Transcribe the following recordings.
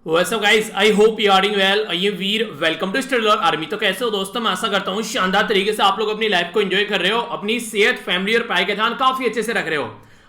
What's up guys? I hope you are doing well. ये वीर welcome to stellar army. तो कैसे हो दोस्तों? मैं आशा करता हूँ शानदार तरीके से आप लोग अपनी लाइफ को एंजॉय कर रहे हो, अपनी सेहत, फैमिली और पढ़ाई का ध्यान काफी अच्छे से रख रहे हो।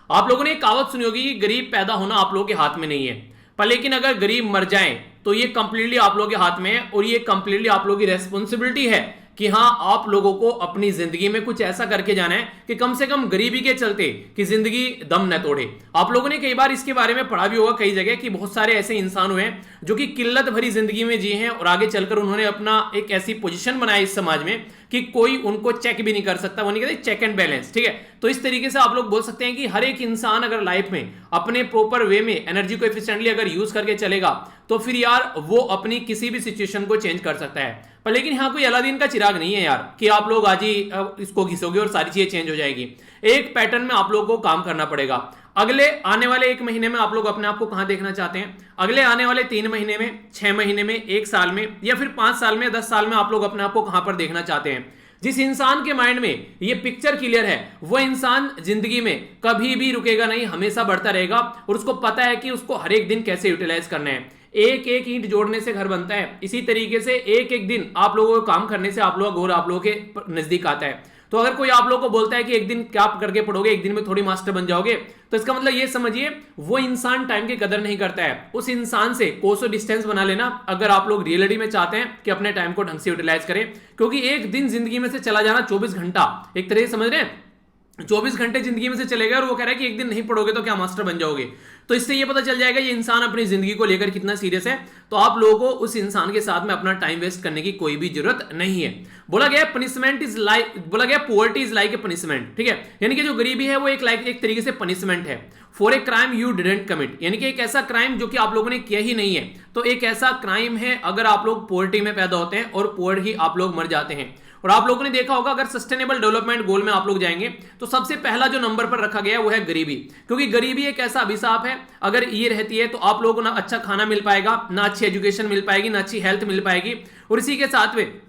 आप लोगों ने एक कहावत सुनी होगी कि गरीब पैदा होना आप लोगों के हाथ में नहीं है, पर लेकिन अगर गरीब मर जाए तो ये कंप्लीटली आप लोगों के हाथ में है और ये कंप्लीटली आप लोगों की रेस्पॉन्सिबिलिटी है कि हाँ, आप लोगों को अपनी जिंदगी में कुछ ऐसा करके जाना है कि कम से कम गरीबी के चलते कि जिंदगी दम न तोड़े। आप लोगों ने कई बार इसके बारे में पढ़ा भी होगा कई जगह कि बहुत सारे ऐसे इंसान हुए हैं जो कि किल्लत भरी जिंदगी में जिए हैं और आगे चलकर उन्होंने अपना एक ऐसी पोजीशन बनाई इस समाज में कि कोई उनको चेक भी नहीं कर सकता। वो नहीं कहते चेक एंड बैलेंस, ठीक है। तो इस तरीके से आप लोग बोल सकते हैं कि हर एक इंसान अगर लाइफ में अपने प्रॉपर वे में एनर्जी को एफिशिएंटली अगर यूज करके चलेगा तो फिर यार वो अपनी किसी भी सिचुएशन को चेंज कर सकता है। पर लेकिन यहाँ कोई अलादीन का चिराग नहीं है यार कि आप लोग आज ही इसको घिसोगे और सारी चीजें चेंज हो जाएगी। एक पैटर्न में आप लोगों को काम करना पड़ेगा। अगले आने वाले 1 महीने में आप लोग अपने आप को कहां देखना चाहते हैं? अगले आने वाले 3 महीने में, 6 महीने में, 1 साल में या फिर 5 साल में, 10 साल में आप लोग अपने आप को कहां पर देखना चाहते हैं? जिस इंसान के माइंड में ये पिक्चर क्लियर है वो इंसान जिंदगी में कभी भी रुकेगा नहीं, हमेशा बढ़ता रहेगा और उसको पता है कि उसको हर एक दिन कैसे यूटिलाइज करना है। एक एक ईंट जोड़ने से घर बनता है, इसी तरीके से एक एक दिन आप लोगों को काम करने से आप लोग आप लोगों के नजदीक आता है। तो अगर कोई आप लोगों को बोलता है कि एक दिन क्या करके पढ़ोगे, एक दिन में थोड़ी मास्टर बन जाओगे, तो इसका मतलब ये समझिए वो इंसान टाइम की कदर नहीं करता है। उस इंसान से कोसों डिस्टेंस बना लेना अगर आप लोग रियलिटी में चाहते हैं कि अपने टाइम को ढंग से यूटिलाइज करें, क्योंकि एक दिन जिंदगी में से चला जाना 24 घंटा, एक तरह से समझ रहे हैं 24 घंटे जिंदगी में से चलेगा और वो कह रहा है कि एक दिन नहीं पढ़ोगे तो क्या मास्टर बन जाओगे। तो इससे ये पता चल जाएगा ये इंसान अपनी जिंदगी को लेकर कितना सीरियस है। तो आप लोगों को उस इंसान के साथ में अपना टाइम वेस्ट करने की कोई भी जरूरत नहीं है। बोला गया पनिशमेंट इज लाइक, बोला गया poverty is like a punishment, ठीक है। यानी कि जो गरीबी है वो एक तरीके से पनिशमेंट है for a crime you didn't commit, यानी कि एक ऐसा क्राइम जो कि आप लोगों ने किया ही नहीं है। तो एक ऐसा क्राइम है अगर आप लोग पोवर्टी में पैदा होते हैं और पोअर ही आप लोग मर जाते हैं। और आप लोगों ने देखा होगा अगर सस्टेनेबल डेवलपमेंट गोल में आप लोग जाएंगे तो सबसे पहला जो नंबर पर रखा गया है वो है गरीबी, क्योंकि गरीबी एक ऐसा अभिशाप है। अगर ये रहती है तो आप लोगों को ना अच्छा खाना मिल पाएगा, ना अच्छी एजुकेशन मिल पाएगी, ना अच्छी हेल्थ मिल पाएगी और इसी के साथ में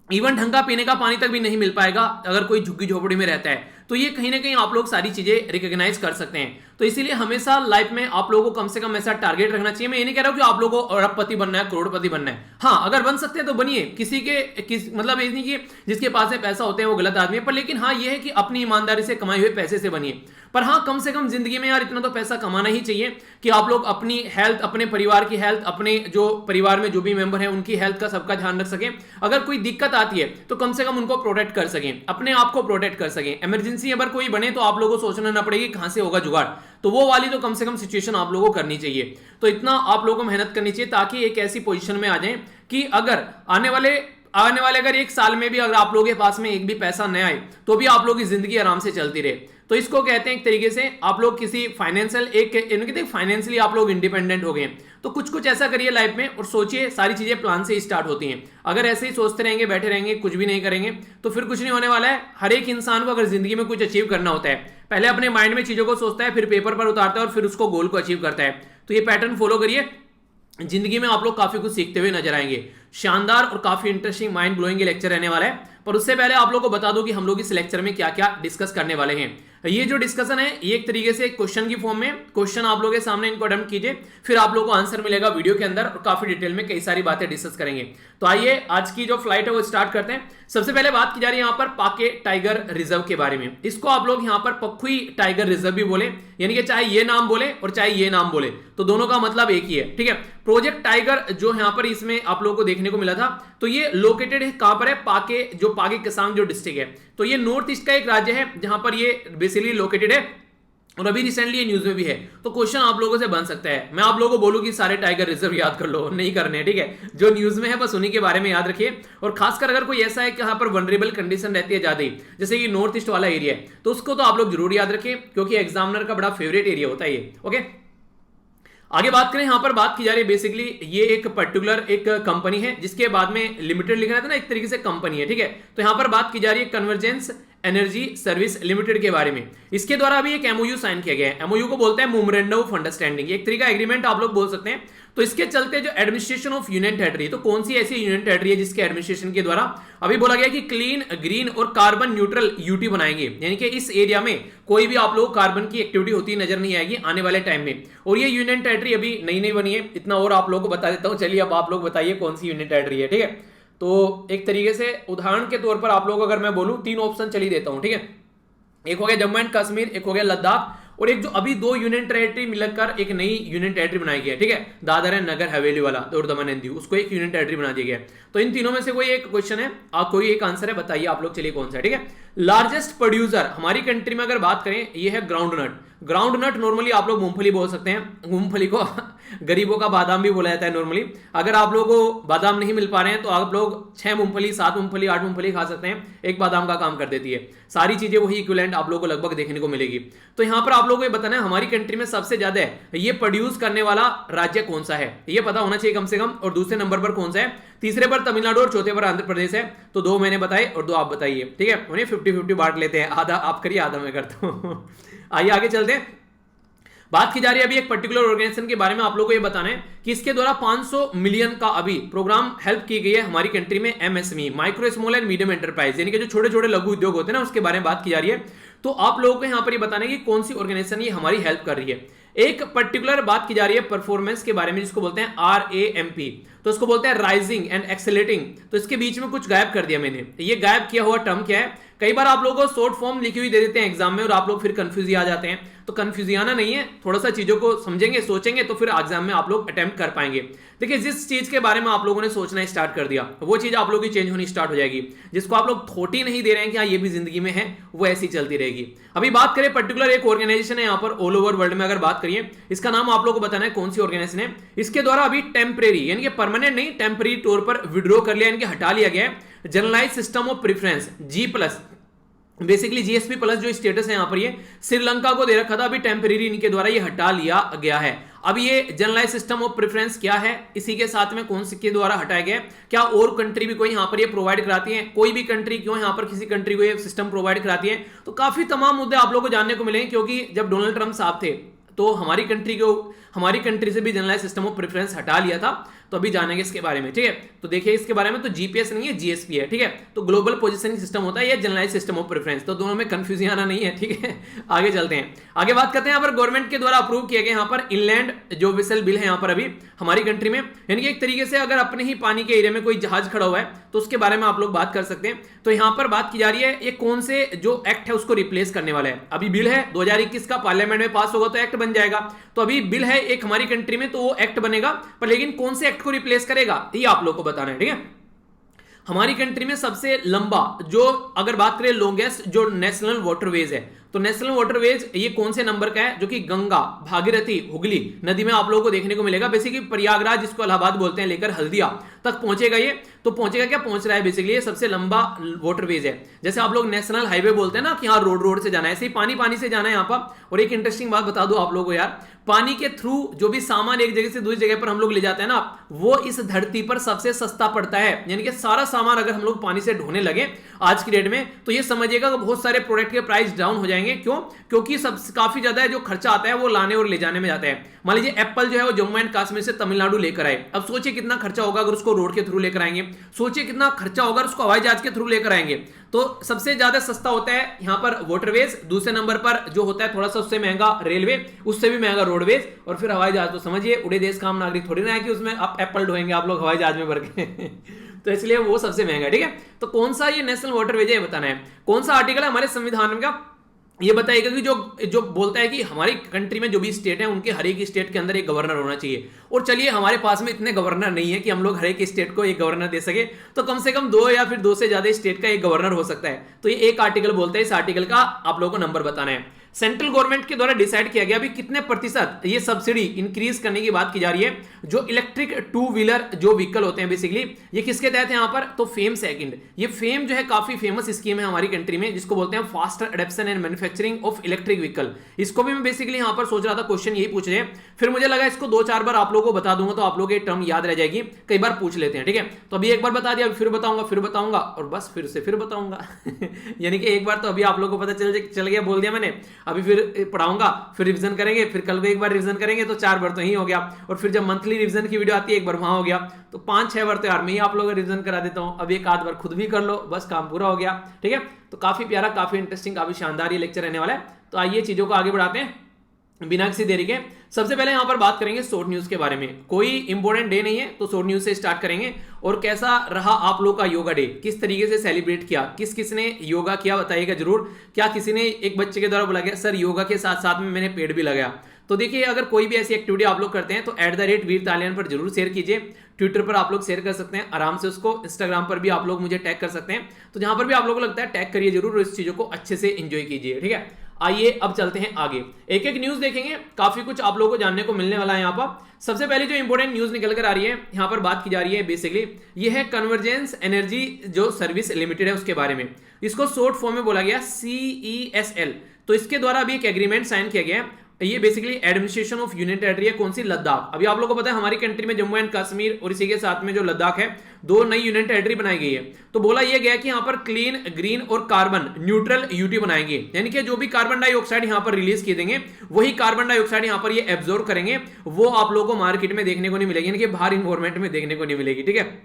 इवन ढंग का पीने का पानी तक भी नहीं मिल पाएगा अगर कोई झुग्गी झोपड़ी में रहता है। तो ये कहीं ना कहीं आप लोग सारी चीजें रिकॉग्नाइज कर सकते हैं। तो इसीलिए हमेशा लाइफ में आप लोगों को कम से कम ऐसा टारगेट रखना चाहिए। मैं ये नहीं कह रहा हूं कि आप लोगों को अरबपति बनना है, करोड़पति बनना है। हाँ, अगर बन सकते हैं तो बनिए, मतलब ये नहीं कि जिसके पास में पैसा होते हैं वो गलत आदमी है, पर लेकिन हाँ ये है कि अपनी ईमानदारी से कमाए हुए पैसे से बनिए। पर हाँ, कम से कम जिंदगी में यार इतना तो पैसा कमाना ही चाहिए कि आप लोग अपनी हेल्थ, अपने परिवार की हेल्थ, अपने जो परिवार में जो भी मेंबर है उनकी हेल्थ का सबका ध्यान रख सकें। अगर कोई दिक्कत आती है तो कम से कम उनको प्रोटेक्ट कर सकें, अपने आप को प्रोटेक्ट कर सकें। इमरजेंसी अगर कोई बने तो आप लोगों को सोचना ना पड़ेगी कहां से होगा जुगाड़, तो वो वाली तो कम से कम सिचुएशन आप लोगों को करनी चाहिए। तो इतना आप लोगों को मेहनत करनी चाहिए ताकि एक ऐसी पोजीशन में आ जाएं कि अगर आने वाले अगर 1 साल में भी अगर आप लोगों के पास में एक भी पैसा न आए तो भी आप लोगों की जिंदगी आराम से चलती रहे। तो इसको कहते हैं एक तरीके से आप लोग किसी फाइनेंशियली आप लोग इंडिपेंडेंट हो गए। तो कुछ ऐसा करिए लाइफ में और सोचिए, सारी चीजें प्लान से ही स्टार्ट होती हैं। अगर ऐसे ही सोचते रहेंगे, बैठे रहेंगे, कुछ भी नहीं करेंगे तो फिर कुछ नहीं होने वाला है। हर एक इंसान को अगर जिंदगी में कुछ अचीव करना होता है, पहले अपने माइंड में चीजों को सोचता है, फिर पेपर पर उतारता है और फिर उसको गोल को अचीव करता है। तो ये पैटर्न फॉलो करिए, जिंदगी में आप लोग काफी कुछ सीखते हुए नजर आएंगे। शानदार और काफी इंटरेस्टिंग माइंड ब्लोइंग लेक्चर रहने वाला है। पर उससे पहले आप लोगों को बता दूं कि हम लोग इस लेक्चर में क्या क्या डिस्कस करने वाले हैं। ये जो डिस्कशन है ये एक तरीके से क्वेश्चन की फॉर्म में, क्वेश्चन आप लोगों के सामने इनको अटेम्प्ट कीजिए, फिर आप लोगों को आंसर मिलेगा वीडियो के अंदर और काफी डिटेल में कई सारी बातें डिस्कस करेंगे। तो आइए आज की जो फ्लाइट है वो स्टार्ट करते हैं। सबसे पहले बात की जा रही है यहाँ पर पाके टाइगर रिजर्व के बारे में। इसको आप लोग यहाँ पर पखुई टाइगर रिजर्व भी बोले, यानी कि चाहे ये नाम बोले और चाहे ये नाम बोले तो दोनों का मतलब एक ही है, ठीक है। प्रोजेक्ट टाइगर जो यहाँ पर इसमें आप लोगों को देखने को मिला था, तो ये लोकेटेड है कहां पर है? पाके केसांग जो डिस्ट्रिक्ट है, तो ये नॉर्थ ईस्ट का एक राज्य है जहां पर ये बेसिकली लोकेटेड है और अभी रिसेंटली ये न्यूज में भी है। तो क्वेश्चन आप लोगों से बन सकता है, मैं आप लोगों को बोलूं कि सारे टाइगर रिजर्व याद कर लो, नहीं करने, ठीक है। जो न्यूज में है बस उन्हीं के बारे में याद रखिए। और खासकर अगर कोई ऐसा है कि यहाँ पर वनरेबल कंडीशन रहती है ज्यादा ही, जैसे कि नॉर्थ ईस्ट वाला एरिया है, तो उसको तो आप लोग जरूर याद रखिए क्योंकि एग्जामिनर का बड़ा फेवरेट एरिया होता है ये, ओके। आगे बात करें, यहां पर बात की जा रही है बेसिकली ये एक पर्टिकुलर एक कंपनी है जिसके बाद में लिमिटेड लिखा रहता है ना, एक तरीके से कंपनी है, ठीक है। तो यहां पर बात की जा रही है कन्वर्जेंस एनर्जी सर्विस लिमिटेड के बारे में। इसके द्वारा अभी एक एमओयू साइन किया गया है। एमओयू को बोलते हैं मेमोरेंडम ऑफ अंडरस्टैंडिंग, एक तरीका एग्रीमेंट आप लोग बोल सकते हैं। तो इसके चलते जो एडमिनिस्ट्रेशन ऑफ यूनियन टेरिटरी, तो कौन सी ऐसी यूनियन टेरिटरी है जिसके एडमिनिस्ट्रेशन के द्वारा अभी बोला गया कि क्लीन, ग्रीन और कार्बन न्यूट्रल यूटी बनाएंगे, यानी कि इस एरिया में कोई भी आप लोग कार्बन की एक्टिविटी होती नजर नहीं आएगी आने वाले टाइम में। और ये यूनियन टेरिटरी अभी नई नई बनी है, इतना और आप लोगों को बता देता हूं। चलिए अब आप लोग बताइए कौन सी यूनियन टेरिटरी है, ठीक है। तो एक तरीके से उदाहरण के तौर पर आप लोग अगर मैं बोलूं, 3 ऑप्शन चली देता हूं, ठीक है। एक हो गया जम्मू एंड कश्मीर, एक हो गया लद्दाख, और एक जो अभी 2 यूनियन टेरिटरी मिलकर एक नई यूनियन टेरिटरी बनाई गई है, ठीक है। दादर एंड नगर हवेली वाला और दमन एंड दीव, उसको एक यूनियन टेरिटरी बना दिया गया है। तो इन तीनों में से कोई एक क्वेश्चन है, आप कोई एक आंसर है, बताइए आप लोग, चलिए कौन सा है, ठीक है। लार्जेस्ट प्रोड्यूसर हमारी कंट्री में अगर बात करें, ये है groundnut. Groundnut normally आप लोग मूंगफली बोल सकते हैं, मूंगफली को गरीबों का बादाम भी बोला जाता है नॉर्मली। अगर आप लोगों को बादाम नहीं मिल पा रहे हैं तो आप लोग 6 मूंगफली, 7 मूंगफली, 8 मूंगफली खा सकते हैं, एक बादाम का काम कर देती है। सारी चीजें वही इक्विवेलेंट आप लोगों को लगभग देखने को मिलेगी। तो यहां पर आप लोगों को ये बताना है हमारी कंट्री में सबसे ज्यादा ये प्रोड्यूस करने वाला राज्य कौन सा है, ये पता होना चाहिए कम से कम। और दूसरे नंबर पर कौन सा है, तीसरे पर तमिलनाडु और चौथे पर आंध्र प्रदेश है। तो 2 मैंने बताए और 2 आप बताइए, ठीक है। उन्हें 50-50 बांट लेते हैं, आधा आप करिए आधा मैं करता हूं। आइए आगे चलते हैं। बात की जा रही है अभी एक पर्टिकुलर ऑर्गेनाइजेशन के बारे में, आप लोगों को ये बताना है कि इसके द्वारा 500 मिलियन का अभी प्रोग्राम हेल्प की गई है हमारी कंट्री में। MSME, micro small and medium enterprise, यानी कि जो छोटे छोटे लघु उद्योग होते हैं ना, उसके बारे में बात की जा रही है। तो आप लोगों को यहां पर ये बताना है कि कौन सी ऑर्गेनाइजेशन ये हमारी हेल्प कर रही है। एक पर्टिकुलर बात की जा रही है परफॉर्मेंस के बारे में, जिसको बोलते हैं RAMP, तो इसको बोलते हैं राइजिंग एंड एक्सेलेटिंग। तो इसके बीच में कुछ गायब कर दिया मैंने, ये गायब किया हुआ टर्म क्या है। कई बार आप लोगों को शॉर्ट फॉर्म लिखी हुई दे देते हैं एग्जाम में और आप लोग फिर कंफ्यूज आ जाते हैं। तो कंफ्यूज आना नहीं है, थोड़ा सा चीजों को समझेंगे, सोचेंगे, तो फिर एग्जाम में आप लोग अटेम्प्ट कर पाएंगे। देखिए जिस चीज के बारे में आप लोगों ने सोचना स्टार्ट कर दिया, वो चीज आप लोगों की चेंज होनी स्टार्ट हो जाएगी। जिसको आप लोग थोट ही नहीं दे रहे हैं कि हाँ ये भी जिंदगी में है, वो ऐसी चलती रहेगी। अभी बात करें पर्टिकुलर एक ऑर्गेनाइजेशन है यहाँ पर ऑल ओवर वर्ल्ड में, अगर बात करिए इसका नाम आप लोगों को बताना है कौन सी ऑर्गेनाइजेशन है। इसके द्वारा अभी टेम्परेरी, यानी कि परमानेंट नहीं, टेम्परेरी तौर पर विड्रॉ कर लिया, यानी कि हटा लिया गया है generalise system of preference G+, basically GSP+ जो स्टेटस है यहां पर, ये श्रीलंका को दे रखा था, अभी टेम्परेरी इनके द्वारा ये हटा लिया गया है। अब ये जनरलाइज सिस्टम ऑफ प्रेफरेंस क्या है, इसी के साथ में कौन से के द्वारा हटाया गया, क्या और कंट्री भी कोई यहां पर ये प्रोवाइड कराती है, कोई भी कंट्री क्यों यहां पर किसी कंट्री को ये सिस्टम प्रोवाइड कराती है। तो काफी तमाम मुद्दे आप लोगों को जानने को मिलेंगे, क्योंकि जब डोनाल्ड ट्रंप साहब थे तो हमारी कंट्री से भी जनरलाइज सिस्टम ऑफ प्रेफरेंस हटा लिया था। तो अभी जानेंगे इसके बारे में, ठीक है। तो देखिए इसके बारे में, तो GPS नहीं है, GSP है, ठीक है। तो ग्लोबल पोजिशनिंग सिस्टम होता है, ये जनरलाइज सिस्टम ऑफ प्रेफरेंस, तो दोनों में कंफ्यूजन आना नहीं है, ठीक है। आगे चलते हैं, आगे बात करते हैं। यहाँ पर गवर्नमेंट के द्वारा अप्रूव किया गया यहाँ पर इनलैंड जो वेसल बिल है यहाँ पर अभी हमारी कंट्री में, यानी कि एक तरीके से अगर अपने ही पानी के एरिया में कोई जहाज खड़ा हुआ है तो उसके बारे में आप लोग बात कर सकते हैं। तो यहाँ पर बात की जा रही है ये कौन से जो एक्ट है उसको रिप्लेस करने वाला है। अभी बिल है 2021 का, पार्लियामेंट में पास होगा तो एक्ट बन जाएगा। तो अभी बिल है एक हमारी कंट्री में, तो वो एक्ट बनेगा, पर लेकिन कौन से एक्ट को रिप्लेस करेगा ये आप लोग को बताना है, ठीक है। हमारी कंट्री में सबसे लंबा जो अगर बात करें लॉन्गेस्ट जो नेशनल वाटरवेज है, तो नेशनल वाटरवेज ये कौन से नंबर का है, जो कि गंगा, भागीरथी, हुगली नदी में आप लोगों को देखने को मिलेगा। बेसिकली प्रयागराज जिसको इलाहाबाद बोलते हैं लेकर हल्दिया तक पहुंचेगा ये। तो पहुंचेगा क्या, पहुंच रहा है बेसिकली, ये सबसे लंबा वाटरवेज है। जैसे आप लोग नेशनल हाईवे बोलते हैं ना कि हाँ रोड से जाना है, ऐसे ही पानी से जाना है यहाँ पर। और एक इंटरेस्टिंग बात बता दूं आप लोगों को यार, पानी के थ्रू जो भी सामान एक जगह से दूसरी जगह पर हम लोग ले जाते हैं ना, वो इस धरती पर सबसे सस्ता पड़ता है। यानी कि सारा सामान अगर हम लोग पानी से ढोने लगे आज की डेट में, तो ये समझिएगा कि बहुत सारे प्रोडक्ट के प्राइस डाउन हो जाएंगे। क्यों, क्योंकि सब काफी ज्यादा जो खर्चा आता है वो लाने और ले जाने में जाता है। मान लीजिए एप्पल जो है वो जम्मू एंड कश्मीर से तमिलनाडु लेकर आए, अब सोचिए कितना खर्चा होगा अगर उसको रोड के थ्रू लेकर आएंगे, सोचिए कितना खर्चा होगा उसको हवाई जहाज के थ्रू लेकर आएंगे। तो सबसे ज्यादा सस्ता होता है यहां पर वाटरवेज, दूसरे नंबर पर जो होता है थोड़ा सा उससे महंगा रेलवे, उससे भी महंगा रोडवेज, और फिर हवाई जहाज। तो समझिए उड़े देश का हम नागरिक थोड़ी ना है कि उसमें आप एप्पल ढोएंगे आप लोग हवाई जहाज में भर के तो इसलिए वो सबसे महंगा, ठीक है। तो कौन सा ये नेशनल वाटरवेज है बताना है, कौन सा आर्टिकल है हमारे संविधान का, ये बताइएगा कि जो बोलता है कि हमारी कंट्री में जो भी स्टेट है उनके हर एक स्टेट के अंदर एक गवर्नर होना चाहिए। और चलिए हमारे पास में इतने गवर्नर नहीं है कि हम लोग हर एक स्टेट को एक गवर्नर दे सके, तो कम से कम 2 या फिर 2 से ज्यादा स्टेट का एक गवर्नर हो सकता है। तो ये एक आर्टिकल बोलता है, इस आर्टिकल का आप लोगों को नंबर बताना है। सेंट्रल गवर्नमेंट के द्वारा डिसाइड किया गया अभी कितने प्रतिशत ये सब्सिडी इंक्रीज करने की बात की जा रही है। जो इलेक्ट्रिक टू व्हीलर जो व्हीकल होते हैं बेसिकली, ये किसके तहत है यहां पर, तो फेम सेकंड। ये फेम जो है काफी फेमस स्कीम है हमारी कंट्री में, जिसको बोलते हैं faster adoption and manufacturing of electric vehicle. इसको भी मैं बेसिकली यहां पर सोच रहा था क्वेश्चन यही पूछ रहे हैं, फिर मुझे लगा इसको 2-4 बार आप लोगों को बता दूंगा तो आप लोगों को ये टर्म याद रह जाएगी, कई बार पूछ लेते हैं, ठीक है। तो अभी एक बार बता दिया, फिर बताऊंगा और बस फिर से फिर बताऊंगा यानी कि एक बार तो अभी आप लोगों को पता चल गया, बोल दिया मैंने, अभी फिर पढ़ाऊंगा, फिर रिवीजन करेंगे, फिर कल को एक बार रिवीजन करेंगे, तो 4 बार तो ही हो गया। और फिर जब मंथली रिवीजन की वीडियो आती है एक बार वहां हो गया, तो 5-6 बार तो यार मैं ही आप लोगों को रिवीजन करा देता हूं। अब एक आध बार खुद भी कर लो, बस काम पूरा हो गया, ठीक है। तो काफी प्यारा, काफी इंटरेस्टिंग, काफी शानदार ये लेक्चर रहने वाला है। तो आइए चीजों को आगे बढ़ाते हैं बिना किसी देरी के। सबसे पहले यहां पर बात करेंगे शॉर्ट न्यूज के बारे में। कोई इंपॉर्टेंट डे नहीं है तो शॉर्ट न्यूज से स्टार्ट करेंगे। और कैसा रहा आप लोग का योगा डे, किस तरीके से सेलिब्रेट किया, किस किस ने योगा किया बताइएगा जरूर। क्या किसी ने, एक बच्चे के द्वारा बोला गया सर योगा के साथ साथ में मैंने पेड़ भी लगाया। तो देखिए अगर कोई भी ऐसी एक्टिविटी आप लोग करते हैं तो @वीर तालियान पर जरूर शेयर कीजिए। ट्विटर पर आप लोग शेयर कर सकते हैं आराम से उसको, इंस्टाग्राम पर भी आप लोग मुझे टैग कर सकते हैं। तो जहां पर भी आप लोगों को लगता है टैग करिए जरूर और इस चीजों को अच्छे से एंजॉय कीजिए, ठीक है। आइए अब चलते हैं आगे, एक एक न्यूज देखेंगे, काफी कुछ आप लोगों को जानने को मिलने वाला है यहाँ पर। सबसे पहले जो इंपॉर्टेंट न्यूज निकल कर आ रही है यहाँ पर बात की जा रही है बेसिकली, ये है कन्वर्जेंस एनर्जी जो सर्विस लिमिटेड है उसके बारे में। इसको शॉर्ट फॉर्म में बोला गया CESL। तो इसके द्वारा अभी एक एग्रीमेंट साइन किया गया है। ये basically administration of union territory है, कौन सी, लद्दाख। अभी आप लोगों को पता है हमारी कंट्री में जम्मू एंड कश्मीर और इसी के साथ में जो लद्दाख है, 2 नई यूनियन टेरिटरी बनाई गई है। तो बोला यह गया कि यहां पर क्लीन, ग्रीन और कार्बन न्यूट्रल यूटी बनाएंगे, यानी कि जो भी कार्बन डाइऑक्साइड यहां पर रिलीज किए देंगे वही कार्बन डाइऑक्साइड यहां पर ये एब्जॉर्ब करेंगे। वो आप लोगों को मार्केट में देखने को नहीं मिलेगी, यानी कि बाहर इन्वायरमेंट में देखने को नहीं मिलेगी, ठीक है।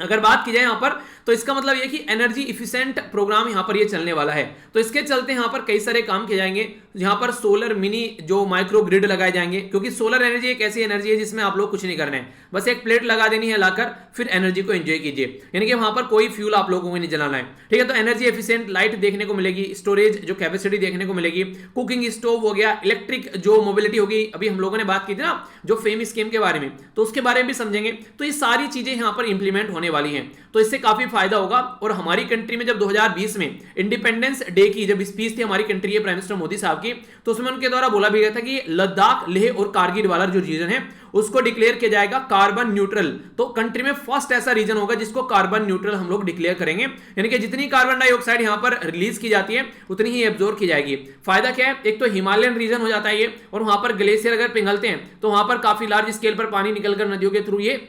अगर बात की जाए यहां पर तो इसका मतलब यह कि एनर्जी इफिशिएंट प्रोग्राम यहां पर ये चलने वाला है। तो इसके चलते यहां पर कई सारे काम किए जाएंगे। यहां पर सोलर मिनी जो माइक्रो ग्रिड लगाए जाएंगे, क्योंकि सोलर एनर्जी एक ऐसी एनर्जी है जिसमें आप लोग कुछ नहीं करना है, बस एक प्लेट लगा देनी है लाकर, फिर एनर्जी को एंजॉय कीजिए, यानी कि वहां पर कोई फ्यूल आप लोगों को नहीं जलाना है, ठीक है। तो एनर्जी एफिशिएंट लाइट देखने को मिलेगी, स्टोरेज जो कैपेसिटी देखने को मिलेगी, कुकिंग स्टोव हो गया, इलेक्ट्रिक जो मोबिलिटी होगी, अभी हम लोगों ने बात की थी ना जो फेम स्कीम के बारे में, तो उसके बारे में भी समझेंगे। तो ये सारी चीजें यहां पर इंप्लीमेंट होने वाली हैं, तो इससे काफी फायदा होगा। और हमारी कंट्री में जब 2020 में इंडिपेंडेंस डे की जब स्पीच थी हमारी कंट्री के प्राइम मिनिस्टर मोदी साहब की, तो उसमें उनके द्वारा बोला भी गया था कि लद्दाख, लेह और कारगिल वाला जो रीजन है उसको डिक्लेयर किया जाएगा कार्बन न्यूट्रल। तो कंट्री में फर्स्ट ऐसा रीजन होगा जिसको कार्बन न्यूट्रल हम लोग डिक्लेयर करेंगे, यानी कि जितनी कार्बन डाइऑक्साइड यहां पर रिलीज की जाती है उतनी ही एब्जॉर्ब की जाएगी। फायदा क्या है, एक तो हिमालयन रीजन हो जाता है ये, और वहां पर ग्लेशियर अगर पिघलते हैं तो वहां पर काफी लार्ज स्केल पर पानी निकलकर नदियों के थ्रू ये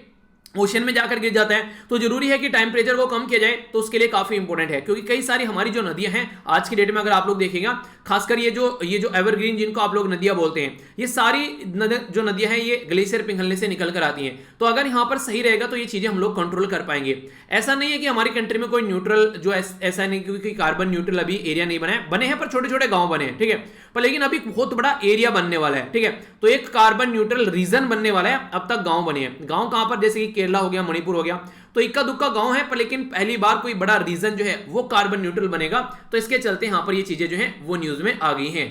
ओशन में जाकर गिर जाता है। तो जरूरी है कि टेम्परेचर को कम किया जाए, तो उसके लिए काफी इंपॉर्टेंट है, क्योंकि कई सारी हमारी जो नदियां हैं आज की डेट में अगर आप लोग देखेंगे, खासकर ये जो एवरग्रीन जिनको आप लोग नदियां बोलते हैं, ये सारी जो नदियां हैं ये ग्लेशियर पिघलने से निकल कर आती हैं। तो अगर यहां पर सही रहेगा तो ये चीजें हम लोग कंट्रोल कर पाएंगे। ऐसा नहीं है कि हमारी कंट्री में कोई न्यूट्रल जो ऐसा नहीं, क्योंकि कार्बन न्यूट्रल अभी एरिया नहीं बने हैं पर छोटे छोटे गांव बने हैं, ठीक है। पर लेकिन अभी बहुत बड़ा एरिया बनने वाला है, ठीक है। तो एक कार्बन न्यूट्रल रीजन बनने वाला है, अब तक गांव बने हैं। गांव कहां पर, जैसे कि केरला हो गया, मणिपुर हो गया, तो इक्का दुक्का गांव है, पर लेकिन पहली बार कोई बड़ा रीजन जो है वो कार्बन न्यूट्रल बनेगा। तो इसके चलते यहां पर ये चीजें जो है वो न्यूज में आ गई हैं।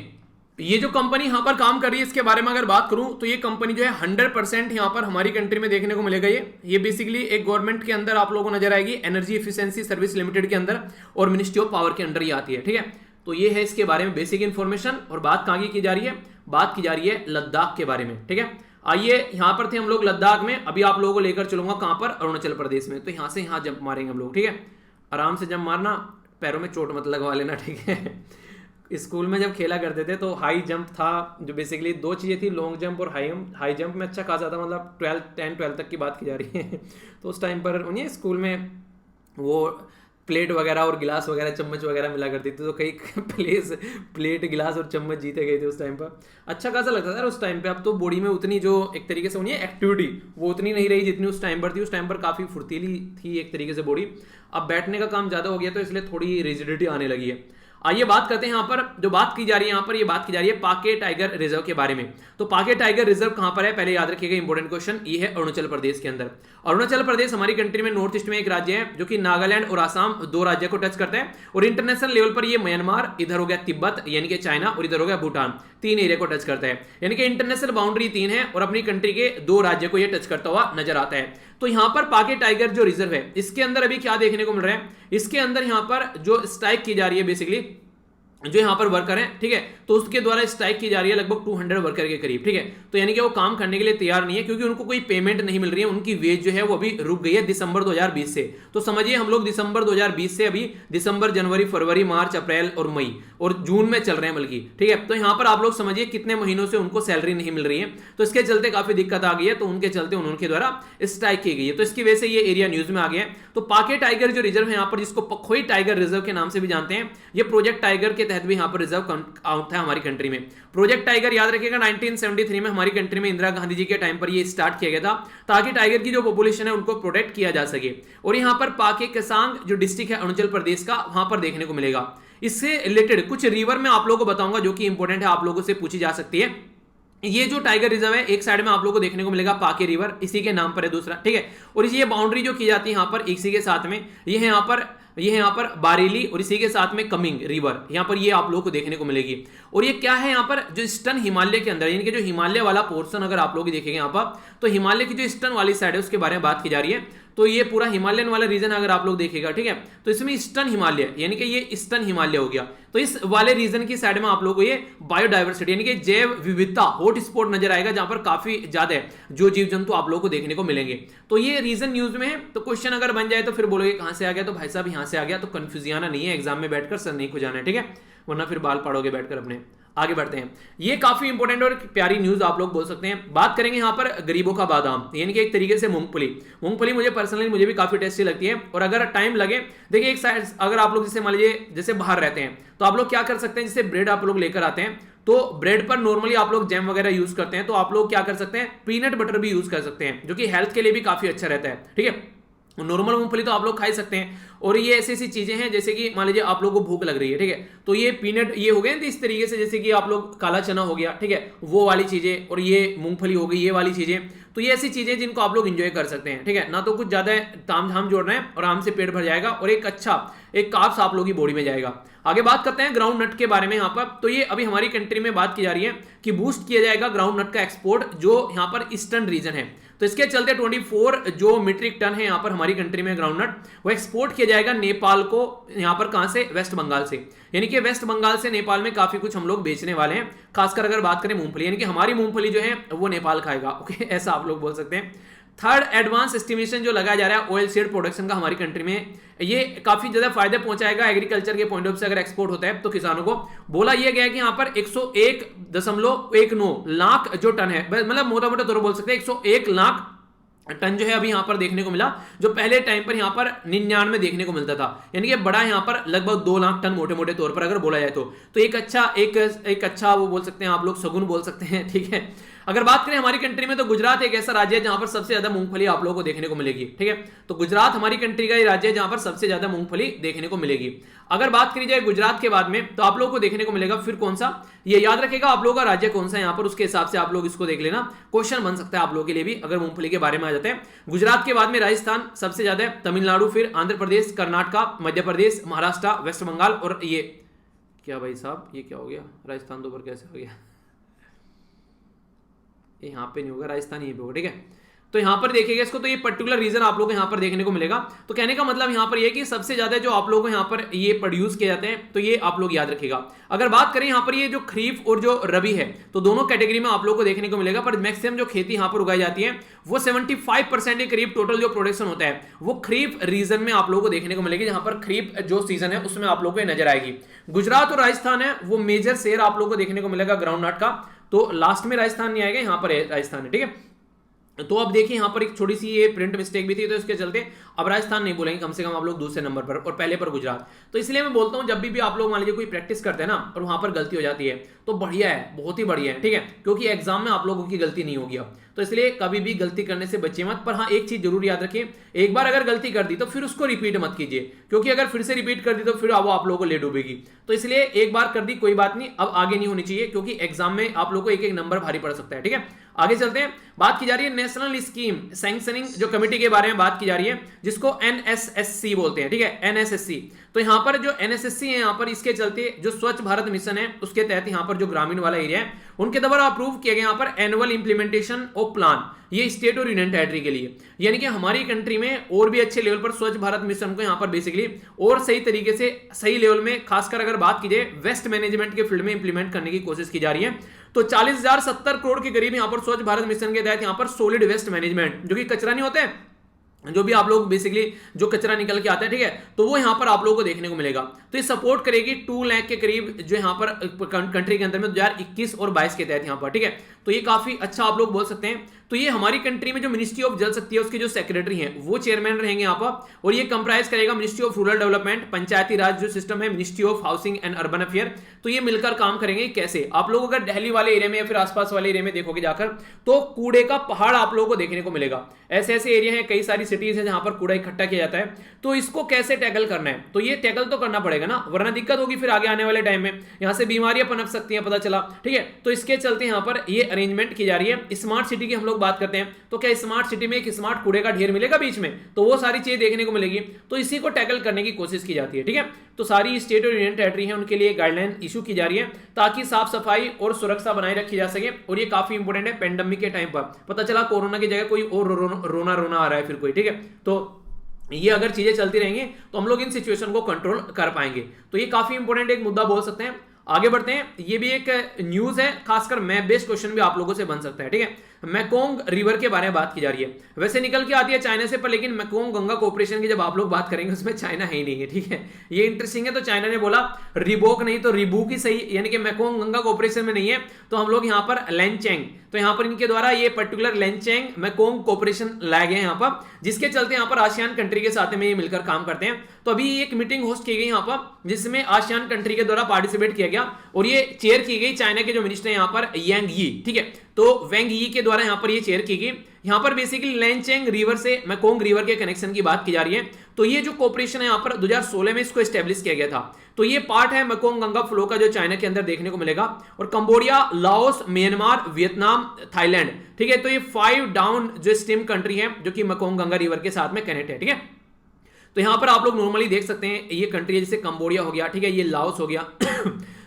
ये जो कंपनी यहां पर काम कर रही है इसके बारे में अगर बात करूं तो ये कंपनी जो है 100% यहां पर हमारी कंट्री में देखने को मिलेगा। ये बेसिकली एक गवर्नमेंट के अंदर आप लोगों को नजर आएगी, एनर्जी एफिशिएंसी सर्विस लिमिटेड के अंदर और मिनिस्ट्री ऑफ पावर के अंदर ही आती है, ठीक है। तो ये है इसके बारे में बेसिक इंफॉर्मेशन। और बात कहां की जा रही है, बात की जा रही है लद्दाख के बारे में, ठीक है। आइए यहां पर थे हम लोग लद्दाख में, अभी आप लोगों को लेकर चलूंगा कहां पर, अरुणाचल प्रदेश में। तो यहां से यहां जंप मारेंगे हम लोग, ठीक है। आराम से जंप मारना, पैरों में चोट मत लगवा लेना, ठीक है। स्कूल में जब खेला करते थे तो हाई जंप था, जो बेसिकली 2 चीजें थी, लॉन्ग जंप और हाई जंप में अच्छा खासा था, मतलब 10-12 तक की बात की जा रही है। तो उस टाइम पर उन्हें स्कूल में वो प्लेट वगैरह और गिलास वगैरह चम्मच वगैरह मिला करती थी, तो कई प्लेट गिलास और चम्मच जीते गए थे उस टाइम पर। अच्छा खासा लगता था उस टाइम पे। अब तो बॉडी में उतनी जो एक तरीके से उन्हें एक्टिविटी वो उतनी नहीं रही जितनी उस टाइम पर थी। उस टाइम पर काफी फुर्तीली थी एक तरीके से बॉडी, अब बैठने का काम ज्यादा हो गया तो इसलिए थोड़ी रिजिडिटी आने लगी है। आइए बात करते हैं यहाँ पर, जो बात की जा रही है यहाँ पर, ये बात की जा रही है पाके टाइगर रिजर्व के बारे में। तो पाके टाइगर रिजर्व कहां पर है, पहले याद रखिएगा, इंपॉर्टेंट क्वेश्चन। ये है अरुणाचल प्रदेश के अंदर। अरुणाचल प्रदेश हमारी कंट्री में नॉर्थ ईस्ट में एक राज्य है, जो कि नागालैंड और आसाम 2 राज्यों को टच करता है। और इंटरनेशनल लेवल पर ये म्यांमार, इधर हो गया तिब्बत यानी कि चाइना, और इधर हो गया भूटान, 3 एरिया को टच करता है। यानी कि इंटरनेशनल बाउंड्री 3 है और अपनी कंट्री के 2 राज्यों को ये टच करता हुआ नजर आता है। तो यहां पर पाके टाइगर जो रिजर्व है, इसके अंदर अभी क्या देखने को मिल रहा है, इसके अंदर यहां पर जो स्ट्राइक की जा रही है बेसिकली जो यहाँ पर वर्कर हैं, ठीक है, तो उसके द्वारा स्ट्राइक की जा रही है लगभग 200 वर्कर के करीब, ठीक है। तो यानी कि वो काम करने के लिए तैयार नहीं है क्योंकि उनको कोई पेमेंट नहीं मिल रही है, उनकी वेज जो है वो अभी रुक गई है दिसंबर 2020 से। तो समझिए हम लोग दिसंबर 2020 से अभी दिसंबर, जनवरी, फरवरी, मार्च, अप्रैल और मई और जून में चल रहे हैं बल्कि, ठीक है। तो यहाँ पर आप लोग समझिए कितने महीनों से उनको सैलरी नहीं मिल रही है, तो इसके चलते काफी दिक्कत आ गई है, तो उनके चलते उनके द्वारा स्ट्राइक की गई है। तो इसकी वजह से ये एरिया न्यूज में आ गया है। तो पाके टाइगर जो रिजर्व है यहाँ पर, जिसको पखोई टाइगर रिजर्व के नाम से भी जानते हैं, ये प्रोजेक्ट टाइगर के तहत भी यहाँ पर रिजर्व आउट था हमारी कंट्री में। प्रोजेक्ट टाइगर याद रखिएगा 1973 में हमारी कंट्री में इंदिरा गांधी जी के टाइम पर ये स्टार्ट किया गया था ताकि टाइगर की जो पॉपुलेशन है उनको प्रोटेक्ट किया जा सके। और यहाँ पर पाके केसांग जो डिस्ट्रिक्ट है अरुणाचल प्रदेश का, वहां पर देखने को मिलेगा। इससे रिलेटेड कुछ रिवर में आप लोगों को बताऊंगा जो कि इंपॉर्टेंट है, आप लोगों से पूछी जा सकती है। ये जो टाइगर रिजर्व है एक साइड में आप लोगों को देखने को मिलेगा पाके रिवर, इसी के नाम पर है दूसरा, ठीक है। और ये बाउंड्री जो की जाती है यहाँ पर इसी के साथ में, ये है यहाँ पर बारेली और इसी के साथ में कमिंग रिवर, यहाँ पर ये आप लोगों को देखने को मिलेगी। और ये क्या है यहाँ पर, जो ईस्टर्न हिमालय के अंदर, यानी कि जो हिमालय वाला पोर्शन अगर आप लोग देखेंगे यहाँ पर, तो हिमालय की जो ईस्टर्न वाली साइड है उसके बारे में बात की जा रही है। तो ये पूरा हिमालयन वाला रीजन अगर आप लोग देखेगा, ठीक है, तो इसमें ईस्टर्न हिमालय यानी कि ये ईस्टर्न हिमालय हो गया। तो इस वाले रीजन की साइड में आप लोगों को ये बायोडाइवर्सिटी यानी कि जैव विविधता हॉट स्पॉट नजर आएगा, जहां पर काफी ज्यादा जो जीव जंतु आप लोगों को देखने को मिलेंगे। तो ये रीजन न्यूज में है। तो क्वेश्चन अगर बन जाए तो फिर बोलोगे कहां से आ गया, तो भाई साहब यहां से आ गया, तो कंफ्यूज आना नहीं है, एग्जाम में बैठकर सर नहीं खुजाना है, ठीक है, वरना फिर बाल पाड़ोगे बैठकर अपने। आगे बढ़ते हैं, ये काफी इंपॉर्टेंट और प्यारी न्यूज आप लोग बोल सकते हैं। बात करेंगे यहाँ पर गरीबों का बादाम, यानी कि एक तरीके से मूंगफली मुझे पर्सनली मुझे भी काफी टेस्टी लगती है। और अगर टाइम लगे, देखिए एक साइड अगर आप लोग जैसे मान लीजिए जैसे बाहर रहते हैं तो आप लोग क्या कर सकते हैं, जैसे ब्रेड आप लोग लेकर आते हैं तो ब्रेड पर नॉर्मली आप लोग जैम वगैरह यूज करते हैं, तो आप लोग क्या कर सकते हैं, पीनट बटर भी यूज कर सकते हैं, जो कि हेल्थ के लिए भी काफी अच्छा रहता है, ठीक है। नॉर्मल मूंगफली तो आप लोग खा ही सकते हैं। और ये ऐसी ऐसी चीजें हैं जैसे कि मान लीजिए आप लोगों को भूख लग रही है, ठीक है, तो ये पीनट ये हो गए इस तरीके से, जैसे कि आप लोग काला चना हो गया, ठीक है, वो वाली चीजें, और ये मूंगफली हो गई, ये वाली चीजें। तो ये ऐसी चीजें जिनको आप लोग एंजॉय कर सकते हैं, ठीक है, ना तो कुछ ज्यादा ताम झाम जोड़ रहे हैं, आराम से पेट भर जाएगा और एक अच्छा एक कार्ब्स आप लोगों की बॉडी में जाएगा। आगे बात करते हैं ग्राउंड नट के बारे में यहाँ पर। तो ये अभी हमारी कंट्री में बात की जा रही है कि बूस्ट किया जाएगा ग्राउंड नट का एक्सपोर्ट, जो यहाँ पर ईस्टर्न रीजन है। तो इसके चलते 24 जो मीट्रिक टन है यहाँ पर हमारी कंट्री में ग्राउंड नट, वो एक्सपोर्ट किया जाएगा नेपाल को। यहाँ पर कहां से, वेस्ट बंगाल से, यानी कि वेस्ट बंगाल से नेपाल में काफी कुछ हम लोग बेचने वाले हैं। खासकर अगर बात करें मूंगफली, यानी कि हमारी मूंगफली जो है वो नेपाल खाएगा, ओके, ऐसा आप लोग बोल सकते हैं। थर्ड एडवांस एस्टिमेशन जो लगाया जा रहा है ऑयल सीड प्रोडक्शन का हमारी कंट्री में, ये काफी ज्यादा फायदे पहुंचाएगा एग्रीकल्चर के पॉइंट ऑफ से अगर एक्सपोर्ट होता है तो किसानों को। बोला यह गया कि यहाँ पर 101.19 लाख जो टन है, मतलब मोटा मोटा तौर बोल सकते हैं 101 लाख टन जो है अभी यहाँ पर देखने को मिला, जो पहले टाइम पर यहाँ पर 99 देखने को मिलता था, यानी कि बड़ा यहाँ पर लगभग 2 लाख टन मोटे मोटे तौर पर अगर बोला जाए तो एक अच्छा वो बोल सकते हैं आप लोग शगुन बोल सकते हैं, ठीक है। अगर बात करें हमारी कंट्री में तो गुजरात एक ऐसा राज्य है जहां पर सबसे ज्यादा मूंगफली आप लोगों को देखने को मिलेगी, ठीक है। तो गुजरात हमारी कंट्री का राज्य है जहां पर सबसे ज्यादा मूंगफली देखने को मिलेगी। अगर बात करी जाए गुजरात के बाद में तो आप लोगों को देखने को मिलेगा फिर कौन सा, ये याद रखेगा आप लोगों का राज्य कौन सा है यहाँ पर, उसके हिसाब से आप लोग इसको देख लेना, क्वेश्चन बन सकता है आप लोगों के लिए भी अगर मूंगफली के बारे में आ जाते हैं। गुजरात के बाद में राजस्थान सबसे ज्यादा, तमिलनाडु, फिर आंध्र प्रदेश, कर्नाटक, मध्य प्रदेश, महाराष्ट्र, वेस्ट बंगाल, और ये क्या भाई साहब ये क्या हो गया, राजस्थान तो ऊपर कैसे हो गया, यहाँ पे नहीं होगा, राजस्थान यहीं पे होगा, ठीक है। तो यहाँ पर देखिएगा इसको, तो ये पर्टिकुलर रीजन आप लोगों को यहाँ पर देखने को मिलेगा। तो कहने का मतलब यहाँ पर ये कि सबसे ज्यादा जो आप लोगों को यहाँ पर ये प्रोड्यूस किए जाते हैं, तो ये आप लोग याद रखिएगा। अगर बात करें यहाँ पर ये जो खरीफ और जो रबी है, तो दोनों कैटेगरी में आप लोगों को देखने को मिलेगा, पर मैक्सिमम जो खेती यहाँ पर उगाई जाती है वो 75% के करीब टोटल जो प्रोडक्शन होता है वो खरीफ रीजन में आप लोगों को देखने को मिलेगी, जहां पर खरीफ जो सीजन है उसमें आप लोगों को नजर आएगी। गुजरात और राजस्थान है वो मेजर शेयर आप लोगों को देखने को मिलेगा ग्राउंड नट का, तो लास्ट में राजस्थान नहीं आएगा, यहाँ पर है राजस्थान है, ठीक है। तो अब देखिए यहाँ पर एक छोटी सी ये प्रिंट मिस्टेक भी थी, तो इसके चलते अब राजस्थान नहीं बोलेंगे, कम से कम आप लोग दूसरे नंबर पर और पहले पर गुजरात। तो इसलिए मैं बोलता हूँ जब भी आप लोग मान लीजिए कोई प्रैक्टिस करते हैं ना और वहां पर गलती हो जाती है तो बढ़िया है, बहुत ही बढ़िया है, ठीक है, क्योंकि एग्जाम में आप लोगों की गलती नहीं होगी अब। तो इसलिए कभी भी गलती करने से बचिए मत। पर हाँ एक चीज जरूर याद रखिए, एक बार अगर गलती कर दी तो फिर उसको रिपीट मत कीजिए, क्योंकि अगर फिर से रिपीट कर दी तो फिर वो आप लोगों को ले डूबेगी। तो इसलिए एक बार कर दी कोई बात नहीं, अब आगे नहीं होनी चाहिए, क्योंकि एग्जाम में आप लोगों को एक एक नंबर भारी पड़ सकता है, ठीक है। आगे चलते हैं, बात की जा रही है नेशनल स्कीम सैंक्शनिंग जो कमेटी के बारे में बात की जा रही है, जिसको एनएसएससी बोलते हैं, ठीक है, एनएसएससी। तो यहां पर जो एनएसएससी है, यहां पर इसके चलते जो स्वच्छ भारत मिशन है उसके तहत यहां पर जो ग्रामीण वाला एरिया है उनके द्वारा अप्रूव किया गया यहां पर एनुअल इंप्लीमेंटेशन ऑफ प्लान, ये स्टेट और यूनियन टेरिटरी के लिए, यानी कि हमारी कंट्री में और भी अच्छे लेवल पर स्वच्छ भारत मिशन को यहां पर बेसिकली और सही तरीके से सही लेवल में, खासकर अगर बात की जाए वेस्ट मैनेजमेंट के फील्ड में इंप्लीमेंट करने की कोशिश की जा रही है। तो 40,070 करोड़ के करीब यहां पर स्वच्छ भारत मिशन के तहत यहां पर सॉलिड वेस्ट मैनेजमेंट, जो कि कचरा नहीं होता है, जो भी आप लोग बेसिकली जो कचरा निकल के आता है, ठीक है, तो वो यहां पर आप लोगों को देखने को मिलेगा। तो ये सपोर्ट करेगी 2 लाख के करीब जो यहां पर कंट्री के अंदर में 2021 और 22 के तहत यहां पर, ठीक है, तो ये काफी अच्छा आप लोग बोल सकते हैं। तो ये हमारी कंट्री में जो मिनिस्ट्री ऑफ जल शक्ति है उसके जो सेक्रेटरी हैं वो चेयरमैन रहेंगे यहाँ पर, और ये कंप्राइज करेगा मिनिस्ट्री ऑफ रूरल डेवलपमेंट, पंचायती राज जो सिस्टम है, ministry of housing and urban affair. तो ये मिलकर काम करेंगे। कैसे? आप लोग अगर दिल्ली वाले एरिया में या फिर आसपास वाले एरिया में देखोगे जाकर तो कूड़े का पहाड़ आप लोगों को देखने को मिलेगा। ऐसे ऐसे एरिया है, कई सारी सिटीज है जहां पर कूड़ा इकट्ठा किया जाता है। तो इसको कैसे टैकल करना है? तो ये टैकल तो करना पड़ेगा ना, वरना दिक्कत होगी फिर आगे आने वाले टाइम में, यहां से बीमारियां पनप सकती हैं, पता चला, ठीक है। तो इसके चलते यहां पर ये अरेंजमेंट की जा रही है। स्मार्ट सिटी की हम लोग बात करते हैं, तो क्या स्मार्ट सिटी में एक स्मार्ट कूड़े का ढेर मिलेगा बीच में? तो वो सारी चीजें देखने को मिलेगी। तो इसी को टैकल करने की कोशिश की जाती है, ठीक है। तो सारी स्टेट और यूनियन टेरिटरी है उनके लिए गाइडलाइन इशू की जा रही है ताकि साफ सफाई और सुरक्षा बनाए रखी जा सके। और ये काफी इंपॉर्टेंट है पेंडेमिक के टाइम पर, पता चला कोरोना की जगह कोई और रोना रोना आ रहा है फिर कोई, ठीक है। तो ये अगर चीजें चलती रहेंगी तो हम लोग इन सिचुएशन को कंट्रोल कर पाएंगे। तो ये काफी इंपॉर्टेंट एक मुद्दा बोल सकते हैं। आगे बढ़ते हैं, ये भी एक न्यूज है, खासकर मैप बेस्ड क्वेश्चन भी आप लोगों से बन सकता है, ठीक है। मैकोंग रिवर के बारे में बात की जा रही है, वैसे निकल के आती है चाइना से, पर लेकिन मैकोंग गंगा कोऑपरेशन की जब आप लोग बात करेंगे उसमें चाइना है ही नहीं है, ठीक है। ये इंटरेस्टिंग है। तो चाइना ने बोला रिबोक नहीं तो रिबूक ही सही, यानी कि मैकोंग गंगा कोऑपरेशन में नहीं है, तो हम लोग यहाँ पर लैंचेंग, तो यहाँ पर इनके द्वारा ये पर्टिकुलर लैंचेंग मैकोंग कोऑपरेशन लाए गए यहाँ पर, जिसके चलते यहाँ पर आसियान कंट्री के साथ में ये मिलकर काम करते हैं। तो अभी एक मीटिंग होस्ट की गई यहाँ पर जिसमें आसियान कंट्री के द्वारा पार्टिसिपेट किया गया और ये चेयर की गई चाइना के जो मिनिस्टर यहाँ पर यांग यी, ठीक है। तो वेंग यी के द्वारा यहाँ पर ये चेयर की गई। यहाँ पर बेसिकली लैंचेंग रिवर से मैकोंग रिवर के कनेक्शन की बात की जा रही है। तो ये जो कोऑपरेशन है यहाँ पर 2016 में इसको एस्टेब्लिश किया गया था। तो ये पार्ट है मैकोंग गंगा फ्लो का जो चाइना के अंदर देखने को मिलेगा। और Cambodia, Laos, Myanmar, Vietnam, Thailand, ठीक है। तो ये 5 डाउन जो स्ट्रीम कंट्री है जो कि मैकोंग गंगा रिवर के साथ में कनेक्ट है, ठीक है। तो यहां पर आप लोग नॉर्मली देख सकते हैं ये कंट्री है, जैसे कंबोडिया हो गया, ठीक है, ये लाओस हो गया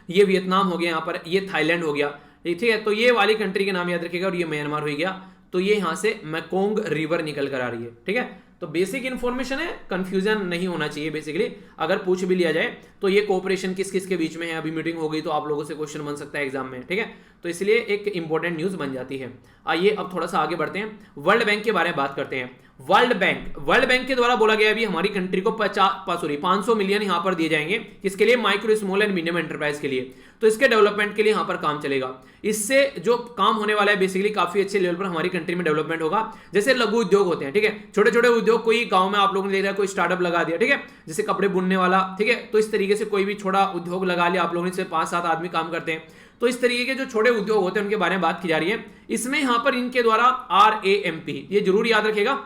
ये वियतनाम हो गया, यहाँ पर ये थाईलैंड हो गया, ठीक है। तो ये वाली कंट्री के नाम याद रखिएगा। और ये म्यांमार हो गया। तो ये यहां से मैकोंग रिवर निकल कर आ रही है, ठीक है। तो बेसिक इंफॉर्मेशन है, कंफ्यूजन नहीं होना चाहिए। बेसिकली अगर पूछ भी लिया जाए तो ये कोऑपरेशन किस किस के बीच में है, अभी मीटिंग हो गई तो आप लोगों से क्वेश्चन बन सकता है एग्जाम में, ठीक है। तो इसलिए एक इंपॉर्टेंट न्यूज बन जाती है। आइए अब थोड़ा सा आगे बढ़ते हैं, वर्ल्ड बैंक के बारे में बात करते हैं। वर्ल्ड बैंक के द्वारा बोला गया अभी हमारी कंट्री को 500 मिलियन यहां पर दिए जाएंगे, किसके लिए? Micro small and medium enterprise के लिए। तो इसके डेवलपमेंट के लिए यहां पर काम चलेगा। इससे जो काम होने वाला है बेसिकली काफी अच्छे लेवल पर हमारी कंट्री में डेवलपमेंट होगा। जैसे लघु उद्योग होते हैं, ठीक है, छोटे छोटे उद्योग, कोई गांव में आप लोगों ने देखा कोई स्टार्टअप लगा दिया, ठीक है, जैसे कपड़े बुनने वाला, ठीक है। तो इस तरीके से कोई भी छोटा उद्योग लगा लिया आप लोगों ने, से 5-7 आदमी काम करते हैं। तो इस तरीके के जो छोटे उद्योग होते हैं उनके बारे में बात की जा रही है। इसमें यहां पर इनके द्वारा RAMP, ये जरूर याद रखेगा।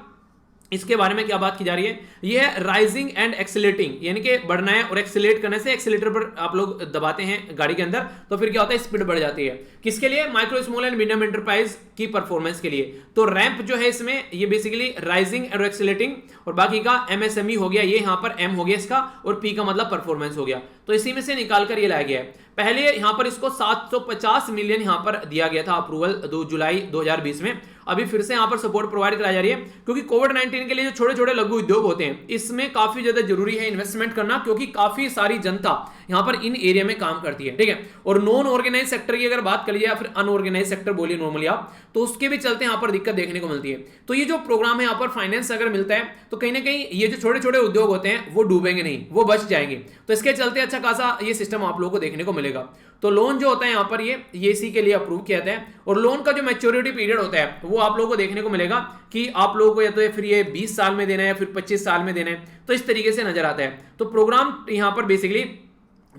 इसके बारे में क्या बात की जा रही है? यह है राइजिंग एंड एक्सेलेटिंग, यानी कि बढ़ना है और एक्सेलेट करने से, एक्सेलेटर पर आप लोग दबाते हैं गाड़ी के अंदर तो फिर क्या होता है? स्पीड बढ़ जाती है। किसके लिए? Micro small and medium enterprise की परफॉर्मेंस के लिए। तो रैंप जो है इसमें ये बेसिकली राइजिंग एंड एक्सेलेटिंग, और बाकी का MSME हो गया, ये यहां पर M हो गया इसका, और P का मतलब परफॉर्मेंस हो गया। तो इसी में से निकालकर ये लाया गया है। पहले यहां पर इसको 750 मिलियन यहां पर दिया गया था अप्रूवल 2 जुलाई 2020 में। अभी फिर से यहां पर सपोर्ट प्रोवाइड कराई जा रही है क्योंकि कोविड-19 के लिए जो छोटे छोटे लघु उद्योग होते हैं इसमें काफी ज्यादा जरूरी है इन्वेस्टमेंट करना, क्योंकि काफी सारी जनता यहां पर इन एरिया में काम करती है, ठीक है। और नॉन ऑर्गेनाइज सेक्टर की अगर बात करिए या फिर अनऑर्गेनाइज सेक्टर बोलिए नॉर्मली आप, तो उसके भी चलते यहां पर दिक्कत देखने को मिलती है। तो ये जो प्रोग्राम है यहां पर फाइनेंस अगर मिलता है तो कहीं ना कहीं ये जो छोटे छोटे उद्योग होते हैं वो डूबेंगे नहीं, वो बच जाएंगे। तो इसके चलते अच्छा खासा ये सिस्टम आप लोगों को देखने को मिलेगा। तो लोन जो होता है यहाँ पर ये इसी के लिए अप्रूव किया जाता है। और लोन का जो मैच्योरिटी पीरियड होता है वो आप लोगों को देखने को मिलेगा कि आप लोगों को या तो फिर ये 20 साल में देना है या फिर 25 साल में देना है, तो इस तरीके से नजर आता है। तो प्रोग्राम यहाँ पर बेसिकली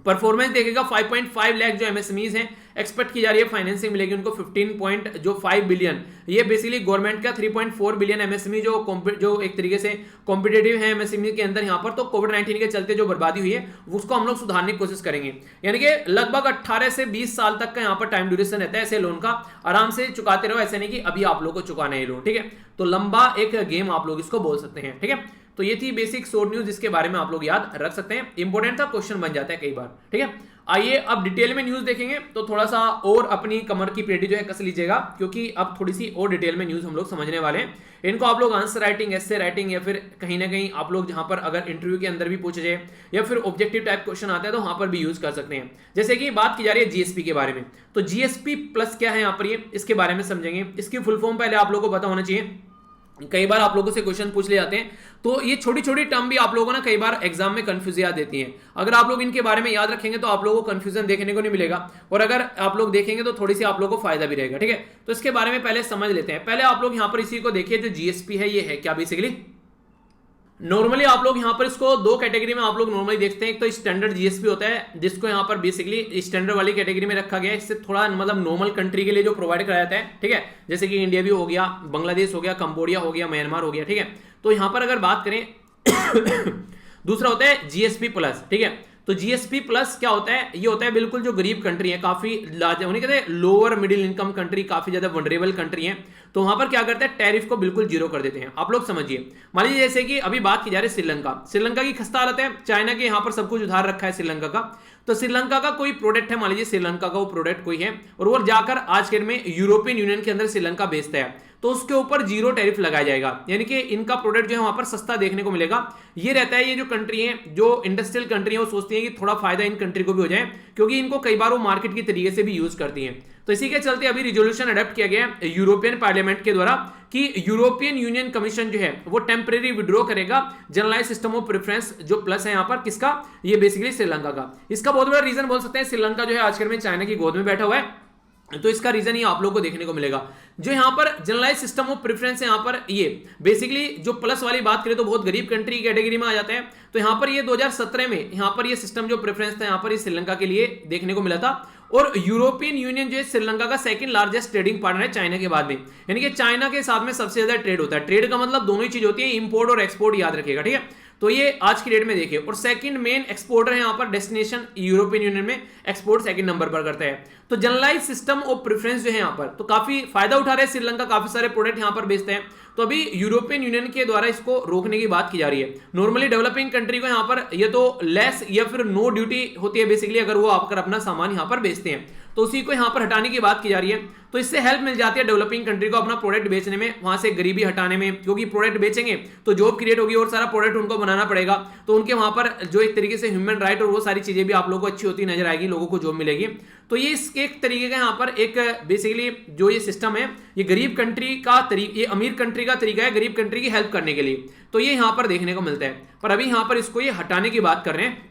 परफॉर्मेंस देखेगा 5.5 लाख जो MSMEs हैं, एक्सपेक्ट की जा रही है फाइनेंसिंग मिलेगी उनको 15.5 बिलियन। ये बेसिकली गवर्नमेंट का 3.4 बिलियन एमएसएमई जो एक तरीके से कॉम्पिटेटिव है एमएसएमई के अंदर यहाँ पर, तो कोविड-19 के चलते जो बर्बादी हुई है उसको हम लोग सुधारने की कोशिश करेंगे। यानी कि लगभग 18 से 20 साल तक का यहाँ पर टाइम ड्यूरेशन रहता है ऐसे लोन का, आराम से चुकाते रहो, ऐसे नहीं कि अभी आप लोग को चुकाना है लोन, ठीक है। तो लंबा एक गेम आप लोग इसको बोल सकते हैं, ठीक है। तो ये थी बेसिक शॉर्ट न्यूज जिसके बारे में आप लोग याद रख सकते हैं, इंपॉर्टेंट था, क्वेश्चन बन जाता है कई बार, ठीक है। आइए अब डिटेल में न्यूज देखेंगे, तो थोड़ा सा और अपनी कमर की पेटी जो है कस लीजिएगा, क्योंकि अब थोड़ी सी और डिटेल में न्यूज हम लोग समझने वाले हैं। इनको आप लोग आंसर राइटिंग, एसे राइटिंग, या फिर कहीं ना कहीं आप लोग जहां पर अगर इंटरव्यू के अंदर भी पूछे जाए या फिर ऑब्जेक्टिव टाइप क्वेश्चन आता है तो वहां पर भी यूज कर सकते हैं। जैसे कि बात की जा रही है जीएसपी के बारे में, तो जीएसपी प्लस क्या है यहाँ पर, ये इसके बारे में समझेंगे। इसकी फुल फॉर्म पहले आप लोगों को पता होना चाहिए, कई बार आप लोगों से क्वेश्चन पूछ ले जाते हैं, तो ये छोटी छोटी टर्म भी आप लोगों को ना कई बार एग्जाम में कंफ्यूज याद देती हैं। अगर आप लोग इनके बारे में याद रखेंगे तो आप लोगों को कंफ्यूजन देखने को नहीं मिलेगा, और अगर आप लोग देखेंगे तो थोड़ी सी आप लोगों को फायदा भी रहेगा, ठीक है। तो इसके बारे में पहले समझ लेते हैं। पहले आप लोग यहाँ पर इसी को देखिए, जो जीएसपी है ये है क्या बेसिकली। नॉर्मली आप लोग यहाँ पर इसको दो कैटेगरी में आप लोग नॉर्मली देखते हैं। एक तो स्टैंडर्ड जीएसपी होता है जिसको यहाँ पर बेसिकली स्टैंडर्ड वाली कैटेगरी में रखा गया है, इससे थोड़ा मतलब नॉर्मल कंट्री के लिए जो प्रोवाइड कराया जाता है, ठीक है। जैसे कि इंडिया भी हो गया, बांग्लादेश हो गया, कंबोडिया हो गया, म्यांमार हो गया, ठीक है। तो यहाँ पर अगर बात करें दूसरा होता है जीएसपी प्लस, ठीक है। तो जीएसपी प्लस क्या होता है, ये होता है बिल्कुल जो गरीब कंट्री है, काफी लार्ज उन्हें कहते हैं लोअर मिडिल इनकम कंट्री, काफी ज्यादा वनरेबल कंट्री है, तो वहां पर क्या करते हैं, टैरिफ को बिल्कुल जीरो कर देते हैं। आप लोग समझिए, मान लीजिए जैसे कि अभी बात की जा रही है श्रीलंका की खस्ता हालत है, चाइना के यहाँ पर सब कुछ उधार रखा है श्रीलंका का, तो श्रीलंका का कोई प्रोडक्ट है, मान लीजिए श्रीलंका का वो प्रोडक्ट कोई है, और वो जाकर आज के दिन में यूरोपियन यूनियन के अंदर श्रीलंका बेचता है, तो उसके ऊपर जीरो टैरिफ लगाया जाएगा, यानी कि इनका प्रोडक्ट जो है वहां पर सस्ता देखने को मिलेगा। ये रहता है, ये जो कंट्री है, जो इंडस्ट्रियल कंट्री है, वो सोचती है कि थोड़ा फायदा इन कंट्री को भी हो जाए, क्योंकि इनको कई बार वो मार्केट की तरीके से भी यूज करती हैं। तो इसी के चलते अभी रिजोल्यूशन अडॉप्ट किया गया है यूरोपियन पार्लियामेंट के द्वारा कि यूरोपियन यूनियन कमीशन जो है वो टेम्परेरी विड्रॉ करेगा जनरलाइज सिस्टम ऑफ प्रेफरेंस, जो प्लस है यहाँ पर किसका, ये बेसिकली श्रीलंका का। इसका बहुत बड़ा रीजन बोल सकते हैं, श्रीलंका जो है आजकल में चाइना की गोद में बैठा हुआ है, तो इसका रीजन ये आप लोगों को देखने को मिलेगा। जो यहाँ पर जनरलाइज सिस्टम ऑफ प्रेफरेंस है, यहाँ पर ये बेसिकली जो प्लस वाली बात करें तो बहुत गरीब कंट्री की कैटेगरी में आ जाता है। तो यहाँ पर ये 2017 में यहाँ पर ये सिस्टम जो प्रेफरेंस था यहाँ पर श्रीलंका के लिए देखने को मिला था, और यूरोपियन यूनियन जो है श्रीलंका का सेकंड लार्जेस्ट ट्रेडिंग पार्टनर है चाइना के बाद में, यानी कि चाइना के साथ में सबसे ज्यादा ट्रेड होता है। ट्रेड का मतलब दोनों ही चीज होती है, इंपोर्ट और एक्सपोर्ट, याद रखिएगा, ठीक है। तो ये आज की डेट में देखिए, और सेकंड मेन एक्सपोर्टर है यहाँ पर डेस्टिनेशन यूरोपियन यूनियन में, एक्सपोर्ट सेकंड नंबर पर करता है। तो जनरलाइज सिस्टम ऑफ प्रेफरेंस जो है यहाँ पर, तो काफी फायदा उठा रहे हैं श्रीलंका, काफी सारे प्रोडक्ट यहाँ पर बेचते हैं। तो अभी यूरोपियन यूनियन के द्वारा इसको रोकने की बात की जा रही है। नॉर्मली डेवलपिंग कंट्री को यहाँ पर ये तो लेस या फिर नो ड्यूटी होती है बेसिकली, अगर वो आपकर अपना सामान यहाँ पर बेचते हैं, तो उसी को यहाँ पर हटाने की बात की जा रही है। तो इससे हेल्प मिल जाती है डेवलपिंग कंट्री को अपना प्रोडक्ट बेचने में, वहां से गरीबी हटाने में, क्योंकि प्रोडक्ट बेचेंगे तो जॉब क्रिएट होगी और सारा प्रोडक्ट उनको बनाना पड़ेगा, तो उनके वहां पर जो एक तरीके से ह्यूमन राइट और वो सारी चीजें भी आप लोगों को अच्छी होती नजर आएगी, लोगों को जॉब मिलेगी। तो ये एक तरीके का यहाँ पर एक बेसिकली जो ये सिस्टम है, ये गरीब कंट्री का तरीका, ये अमीर कंट्री का तरीका है गरीब कंट्री की हेल्प करने के लिए, तो ये यहाँ पर देखने को मिलता है। पर अभी यहाँ पर इसको ये हटाने की बात कर रहे हैं,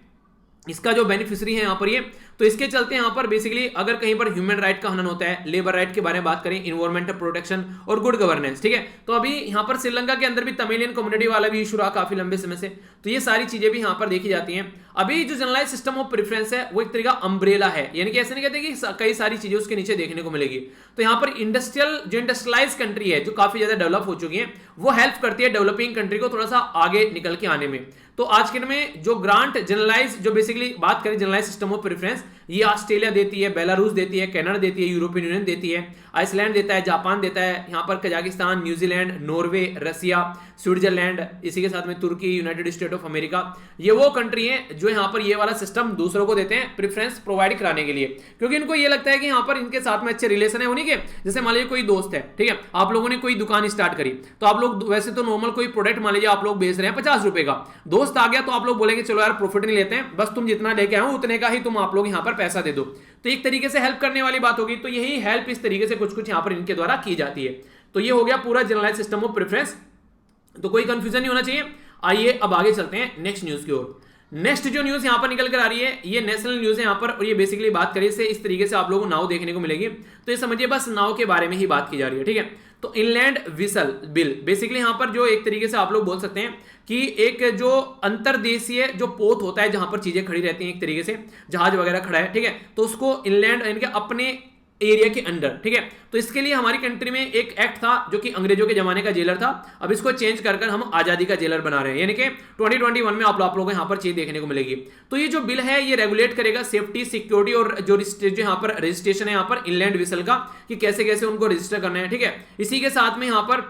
इसका जो बेनिफिशियरी है यहाँ पर ये, तो इसके चलते यहाँ पर बेसिकली अगर कहीं पर ह्यूमन राइट का हनन होता है, लेबर राइट के बारे में बात करें, इन्वायरमेंटल प्रोटेक्शन और गुड गवर्नेंस, ठीक है। तो अभी यहाँ पर श्रीलंका के अंदर भी तमिलियन कम्युनिटी वाला भी इशू रहा काफी लंबे समय से, तो ये सारी चीजें भी यहाँ पर देखी जाती हैं। अभी जो जनरलाइज सिस्टम ऑफ प्रेफरेंस है वो एक तरीका अम्ब्रेला है, यानी कि ऐसे नहीं कहते कि कई सारी चीजें उसके नीचे देखने को मिलेगी। तो यहाँ पर इंडस्ट्रियलाइज कंट्री है जो काफी ज्यादा डेवलप हो चुकी है, वो हेल्प करती है डेवलपिंग कंट्री को थोड़ा सा आगे निकल के आने में। तो आज के दिन में जो ग्रांट जनरलाइज, जो बेसिकली बात करें जनरलाइज सिस्टम ऑफ प्रेफरेंस, ये ऑस्ट्रेलिया देती है, बेलारूस देती है, कनाडा देती है, यूरोपियन यूनियन देती है, आइसलैंड देता है, जापान देता है, यहाँ पर कजाकिस्तान, न्यूजीलैंड, नॉर्वे, रसिया, स्विट्जरलैंड, इसी के साथ में तुर्की, यूनाइटेड स्टेट ऑफ अमेरिका, ये वो कंट्री है जो यहाँ पर ये वाला सिस्टम दूसरों को देते हैं प्रेफरेंस प्रोवाइड कराने के लिए, क्योंकि इनको ये लगता है कि यहाँ पर इनके साथ में अच्छे रिलेशन है उन्हीं के। जैसे मान लीजिए कोई दोस्त है, ठीक है, आप लोगों ने कोई दुकान स्टार्ट करी, तो आप लोग वैसे तो नॉर्मल कोई प्रोडक्ट मान लीजिए आप लोग बेच रहे हैं 50 रुपए का, दोस्त आ गया तो आप लोग बोलेंगे चलो यार प्रॉफिट नहीं लेते हैं, बस तुम जितना लेके आओ उतने का ही तुम आप लोग यहाँ पर पैसा दे दो, तो एक तरीके से हेल्प करने वाली बात होगी। तो यही हेल्प इस तरीके से कुछ कुछ यहाँ पर इनके द्वारा की जाती है। तो ये हो गया पूरा जनरलाइज सिस्टम ऑफ प्रेफरेंस, तो कोई कंफ्यूजन नहीं होना चाहिए। आइए अब आगे चलते हैं नेक्स्ट न्यूज की ओर। नेक्स्ट जो न्यूज यहां पर निकल कर आ रही है ये नेशनल न्यूज है यहां पर, और ये बेसिकली बात करिए से इस तरीके से आप लोगों को नाव देखने को मिलेगी। तो ये समझिए बस नाव के बारे में ही बात की जा रही है, ठीक है। तो इनलैंड विसल बिल बेसिकली यहां पर जो एक तरीके से आप लोग बोल सकते हैं कि एक जो अंतरदेशीय जो पोत होता है जहां पर चीजें खड़ी रहती हैं, एक तरीके से जहाज वगैरह खड़ा है, ठीक है, तो उसको इनलैंड यानी कि अपने एरिया के अंदर, ठीक है। तो इसके लिए हमारी कंट्री में एक एक्ट था जो कि अंग्रेजों के जमाने का जेलर था, अब इसको चेंज कर हम आजादी का जेलर बना रहे हैं, यानी कि 2021 में आप लोगों को यहां पर चीज देखने को मिलेगी। तो ये जो बिल है ये रेगुलेट करेगा सेफ्टी, सिक्योरिटी और जो यहां पर रजिस्ट्रेशन है यहां पर इनलैंड विसल का, कि कैसे कैसे उनको रजिस्टर करना है, ठीक है। इसी के साथ में यहां पर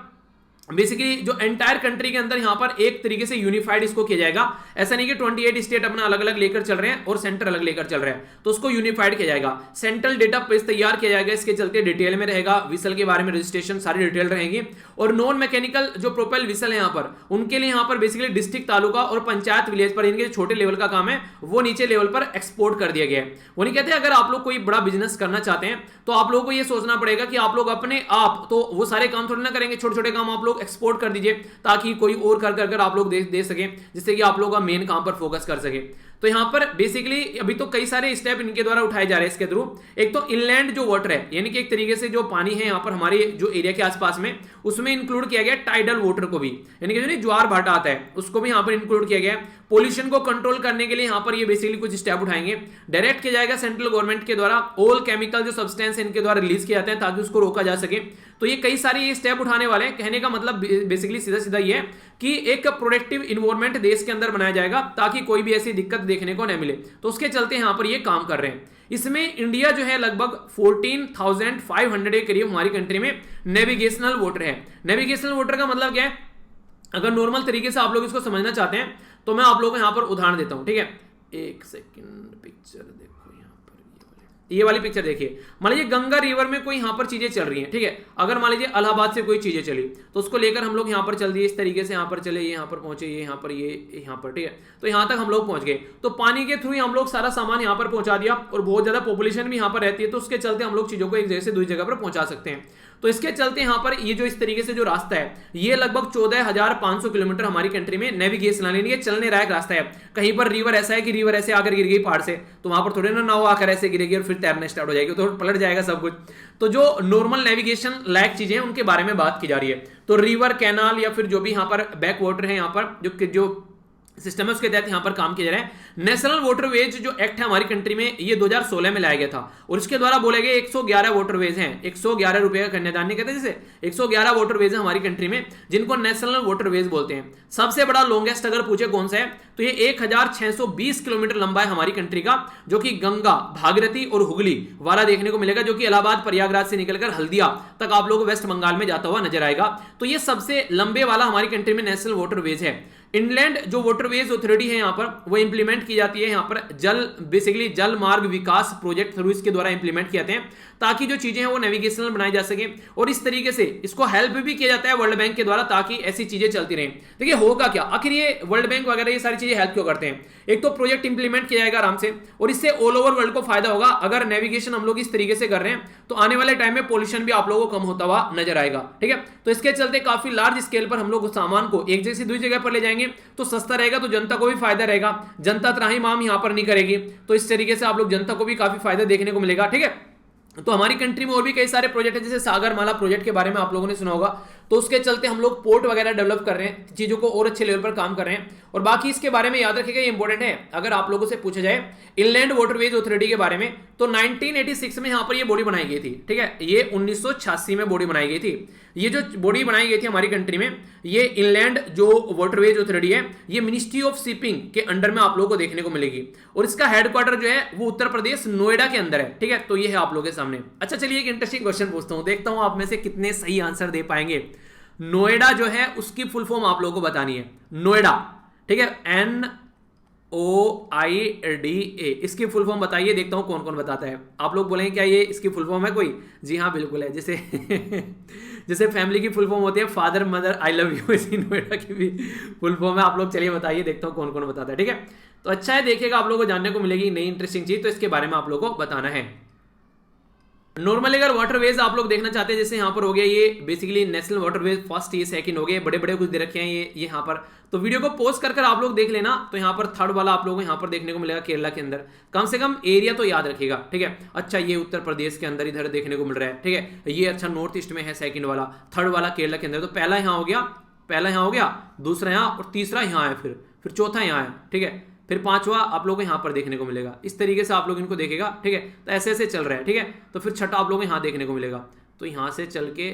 बेसिकली जो एंटायर कंट्री के अंदर यहां पर एक तरीके से यूनिफाइड इसको किया जाएगा। ऐसा नहीं कि 28 स्टेट अपना अलग अलग लेकर चल रहे हैं और सेंटर अलग लेकर चल रहे हैं, तो उसको यूनिफाइड किया जाएगा। सेंट्रल डेटा बेस तैयार किया जाएगा, इसके चलते डिटेल में रहेगा, विसल के बारे में रजिस्ट्रेशन सारी डिटेल रहेंगी। और नॉन मैकेनिकल जो प्रोपेल विसल है यहां पर, उनके लिए यहां पर बेसिकली डिस्ट्रिक्ट, तालुका और पंचायत विलेज पर इनके छोटे लेवल का काम है वो नीचे लेवल पर एक्सपोर्ट कर दिया गया है। वो नहीं कहते अगर आप लोग कोई बड़ा बिजनेस करना चाहते हैं तो आप लोगों को ये सोचना पड़ेगा कि आप लोग अपने आप तो वो सारे काम थोड़ी ना करेंगे, छोटे छोटे काम आप लोग एक्सपोर्ट कर दीजिए ताकि कोई और कर आप लोग दे सके, जिससे कि आप लोग का मेन काम पर फोकस कर सके। तो यहां पर बेसिकली अभी तो कई सारे स्टेप इनके द्वारा उठाए जा रहे हैं इसके थ्रू। एक तो इनलैंड जो वाटर है, यानी कि एक तरीके से जो पानी है यहां पर हमारे जो एरिया के आसपास में, उसमें इंक्लूड किया गया टाइडल वाटर को भी, यानी कि जो ज्वार भाटा आता है उसको भी यहां पर इंक्लूड किया गया। पोल्यूशन को कंट्रोल करने के लिए यहां पर ये बेसिकली कुछ स्टेप उठाएंगे। डायरेक्ट किया जाएगा सेंट्रल गवर्नमेंट के द्वारा, ऑल केमिकल जो सब्सटेंस इनके द्वारा रिलीज किए जाते हैं ताकि उसको रोका जा सके। तो ये कई सारे ये स्टेप उठाने वाले हैं। कहने का मतलब बेसिकली सीधा सीधा ये है कि एक प्रोडक्टिव इन्वायरमेंट देश के अंदर बनाया जाएगा ताकि कोई भी ऐसी दिक्कत देखने को न मिले। तो उसके चलते यहां पर ये काम कर रहे हैं। इसमें इंडिया जो है लगभग 14,500 के करीब हमारी कंट्री में नेविगेशनल वाटर है। नेविगेशनल वाटर का मतलब क्या है, अगर नॉर्मल तरीके से आप लोग इसको समझना चाहते हैं तो मैं आप लोगों को यहां पर उदाहरण देता हूं, ठीक है। एक सेकंड, पिक्चर देखो ये वाली पिक्चर देखिए। मान लीजिए गंगा रिवर में कोई यहां पर चीजें चल रही हैं, ठीक है। अगर मान लीजिए इलाहाबाद से कोई चीजें चली तो उसको लेकर हम लोग यहां पर चल दिए, इस तरीके से यहां पर चले, ये यहां पर पहुंचे, ये यहां पर, ये यहां पर, ठीक है। तो यहां तक हम लोग पहुंच गए, तो पानी के थ्रू हम लोग सारा सामान यहां पर पहुंचा दिया, और बहुत ज्यादा पॉपुलेशन भी यहां पर रहती है, तो उसके चलते हम लोग चीजों को एक जगह से दूसरी जगह पर पहुंचा सकते हैं। तो इसके चलते यहां पर ये जो इस तरीके से जो रास्ता है ये लगभग 14,500 किलोमीटर हमारी कंट्री में नेविगेशन यानी चलने लायक रास्ता है। कहीं पर रिवर ऐसा है कि रिवर ऐसे आकर गिर गई पहाड़ से, तो वहां पर थोड़े ना नाव आकर ऐसे गिरेगी और फिर तैरना स्टार्ट हो जाएगी, तो पलट जाएगा सब कुछ। तो जो नॉर्मल नेविगेशन लायक चीजें हैं उनके बारे में बात की जा रही है। तो रिवर, कैनाल या फिर जो भी यहाँ पर बैक वाटर है, यहाँ पर जो सिस्टम है उसके तहत यहां पर काम किया जा रहा है। नेशनल वाटरवेज जो एक्ट है हमारी कंट्री में ये 2016 में लाया गया था, और इसके द्वारा बोले गए 111 वाटरवेज हैं। 111 रुपए का कन्यादान नहीं कहते जैसे, 111 वाटरवेज है हमारी कंट्री में जिनको नेशनल वाटरवेज बोलते हैं। सबसे बड़ा लॉन्गेस्ट अगर पूछे कौन सा है तो ये 1620 किलोमीटर लंबा है हमारी कंट्री का, जो कि गंगा, भागीरथी और हुगली वाला देखने को मिलेगा, जो कि इलाहाबाद प्रयागराज से निकलकर हल्दिया तक आप लोग वेस्ट बंगाल में जाता हुआ नजर आएगा। तो ये सबसे लंबे वाला हमारी कंट्री में नेशनल वाटरवेज है। इनलैंड जो वाटरवेज अथॉरिटी है यहाँ पर वो इंप्लीमेंट की जाती है यहाँ पर बेसिकली जल मार्ग विकास प्रोजेक्ट थ्रू इसके द्वारा इंप्लीमेंट किए जाते हैं ताकि जो चीजें हैं वो नेविगेशनल बनाई जा सके, और इस तरीके से इसको हेल्प भी किया जाता है वर्ल्ड बैंक के द्वारा ताकि ऐसी चीजें चलती रहें। देखिए होगा क्या, आखिर ये वर्ल्ड बैंक वगैरह ये सारी चीजें हेल्प क्यों करते हैं? एक तो प्रोजेक्ट इंप्लीमेंट किया जाएगा आराम से, और इससे ऑल ओवर वर्ल्ड को फायदा होगा। अगर नेविगेशन हम लोग इस तरीके से कर रहे हैं तो आने वाले टाइम में पोल्यूशन भी आप लोगों को कम होता हुआ नजर आएगा, ठीक है। तो इसके चलते काफी लार्ज स्केल पर हम लोग सामान को एक जगह से दूसरी जगह पर ले जाएंगे तो सस्ता रहेगा, तो जनता को भी फायदा रहेगा, जनता त्राहिमाम यहां पर नहीं करेगी। तो इस तरीके से आप लोग जनता को भी काफी फायदा देखने को मिलेगा, ठीक है। तो हमारी कंट्री में और भी कई सारे प्रोजेक्ट है, जैसे सागरमाला प्रोजेक्ट के बारे में आप लोगों ने सुना होगा। तो उसके चलते हम लोग पोर्ट वगैरह डेवलप कर रहे हैं, चीजों को और अच्छे लेवल पर काम कर रहे हैं। और बाकी इसके बारे में याद रखिएगा, ये इंपॉर्टेंट है। अगर आप लोगों से पूछा जाए इनलैंड वाटरवेज अथॉरिटी के बारे में तो 1986 में यहां पर ये बॉडी बनाई गई थी, ठीक है। ये 1986 में बॉडी बनाई गई थी। ये जो बॉडी बनाई गई थी हमारी कंट्री में, ये इनलैंड जो वाटरवेज अथॉरिटी है, ये मिनिस्ट्री ऑफ शिपिंग के अंडर में आप लोगों को देखने को मिलेगी, और इसका हेडक्वार्टर जो है वो उत्तर प्रदेश नोएडा के अंदर है, ठीक है। तो ये है आप लोगों के सामने। अच्छा चलिए एक इंटरेस्टिंग क्वेश्चन पूछता हूं, देखता हूं आप में से कितने सही आंसर दे पाएंगे। नोएडा जो है उसकी फुल फॉर्म आप लोगों को बतानी है, नोएडा, ठीक है। NOIDA, इसकी फुल फॉर्म बताइए, देखता हूं कौन कौन बताता है। आप लोग बोलेंगे क्या ये इसकी फुल फॉर्म है कोई? जी हाँ बिल्कुल है। जैसे जैसे फैमिली की फुल फॉर्म होती है father mother I love you, इसी नोएडा की भी फुल फॉर्म है। आप लोग चलिए बताइए, देखता हूं कौन कौन बताता है, ठीक है। तो अच्छा है, देखिएगा आप लोगों को जानने को मिलेगी नई इंटरेस्टिंग चीज, तो इसके बारे में आप लोगों को बताना है। नॉर्मली अगर वाटरवेज आप लोग देखना चाहते हैं, जैसे यहाँ पर हो गया ये बेसिकली नेशनल वाटरवेज फर्स्ट, ये सेकंड हो गए, बड़े बड़े कुछ दे रखे हैं ये यहाँ पर, तो वीडियो को पॉज कर आप लोग देख लेना। तो यहाँ पर थर्ड वाला आप लोगों को यहाँ पर देखने को मिलेगा केरला के अंदर, कम से कम एरिया तो याद रखिएगा, ठीक है। अच्छा ये उत्तर प्रदेश के अंदर इधर देखने को मिल रहा है, ठीक है। ये अच्छा नॉर्थ ईस्ट में है सेकंड वाला, थर्ड वाला केरला के अंदर। तो पहला यहाँ हो गया, पहला यहाँ हो गया, दूसरा यहाँ और तीसरा यहाँ है, फिर चौथा यहाँ है, ठीक है। फिर पांचवा आप लोगों को यहाँ पर देखने को मिलेगा। इस तरीके से आप लोग इनको देखेगा, ठीक है। तो ऐसे ऐसे चल रहा है, ठीक है। तो फिर छठा आप लोगों को यहाँ देखने को मिलेगा। तो यहाँ से चल के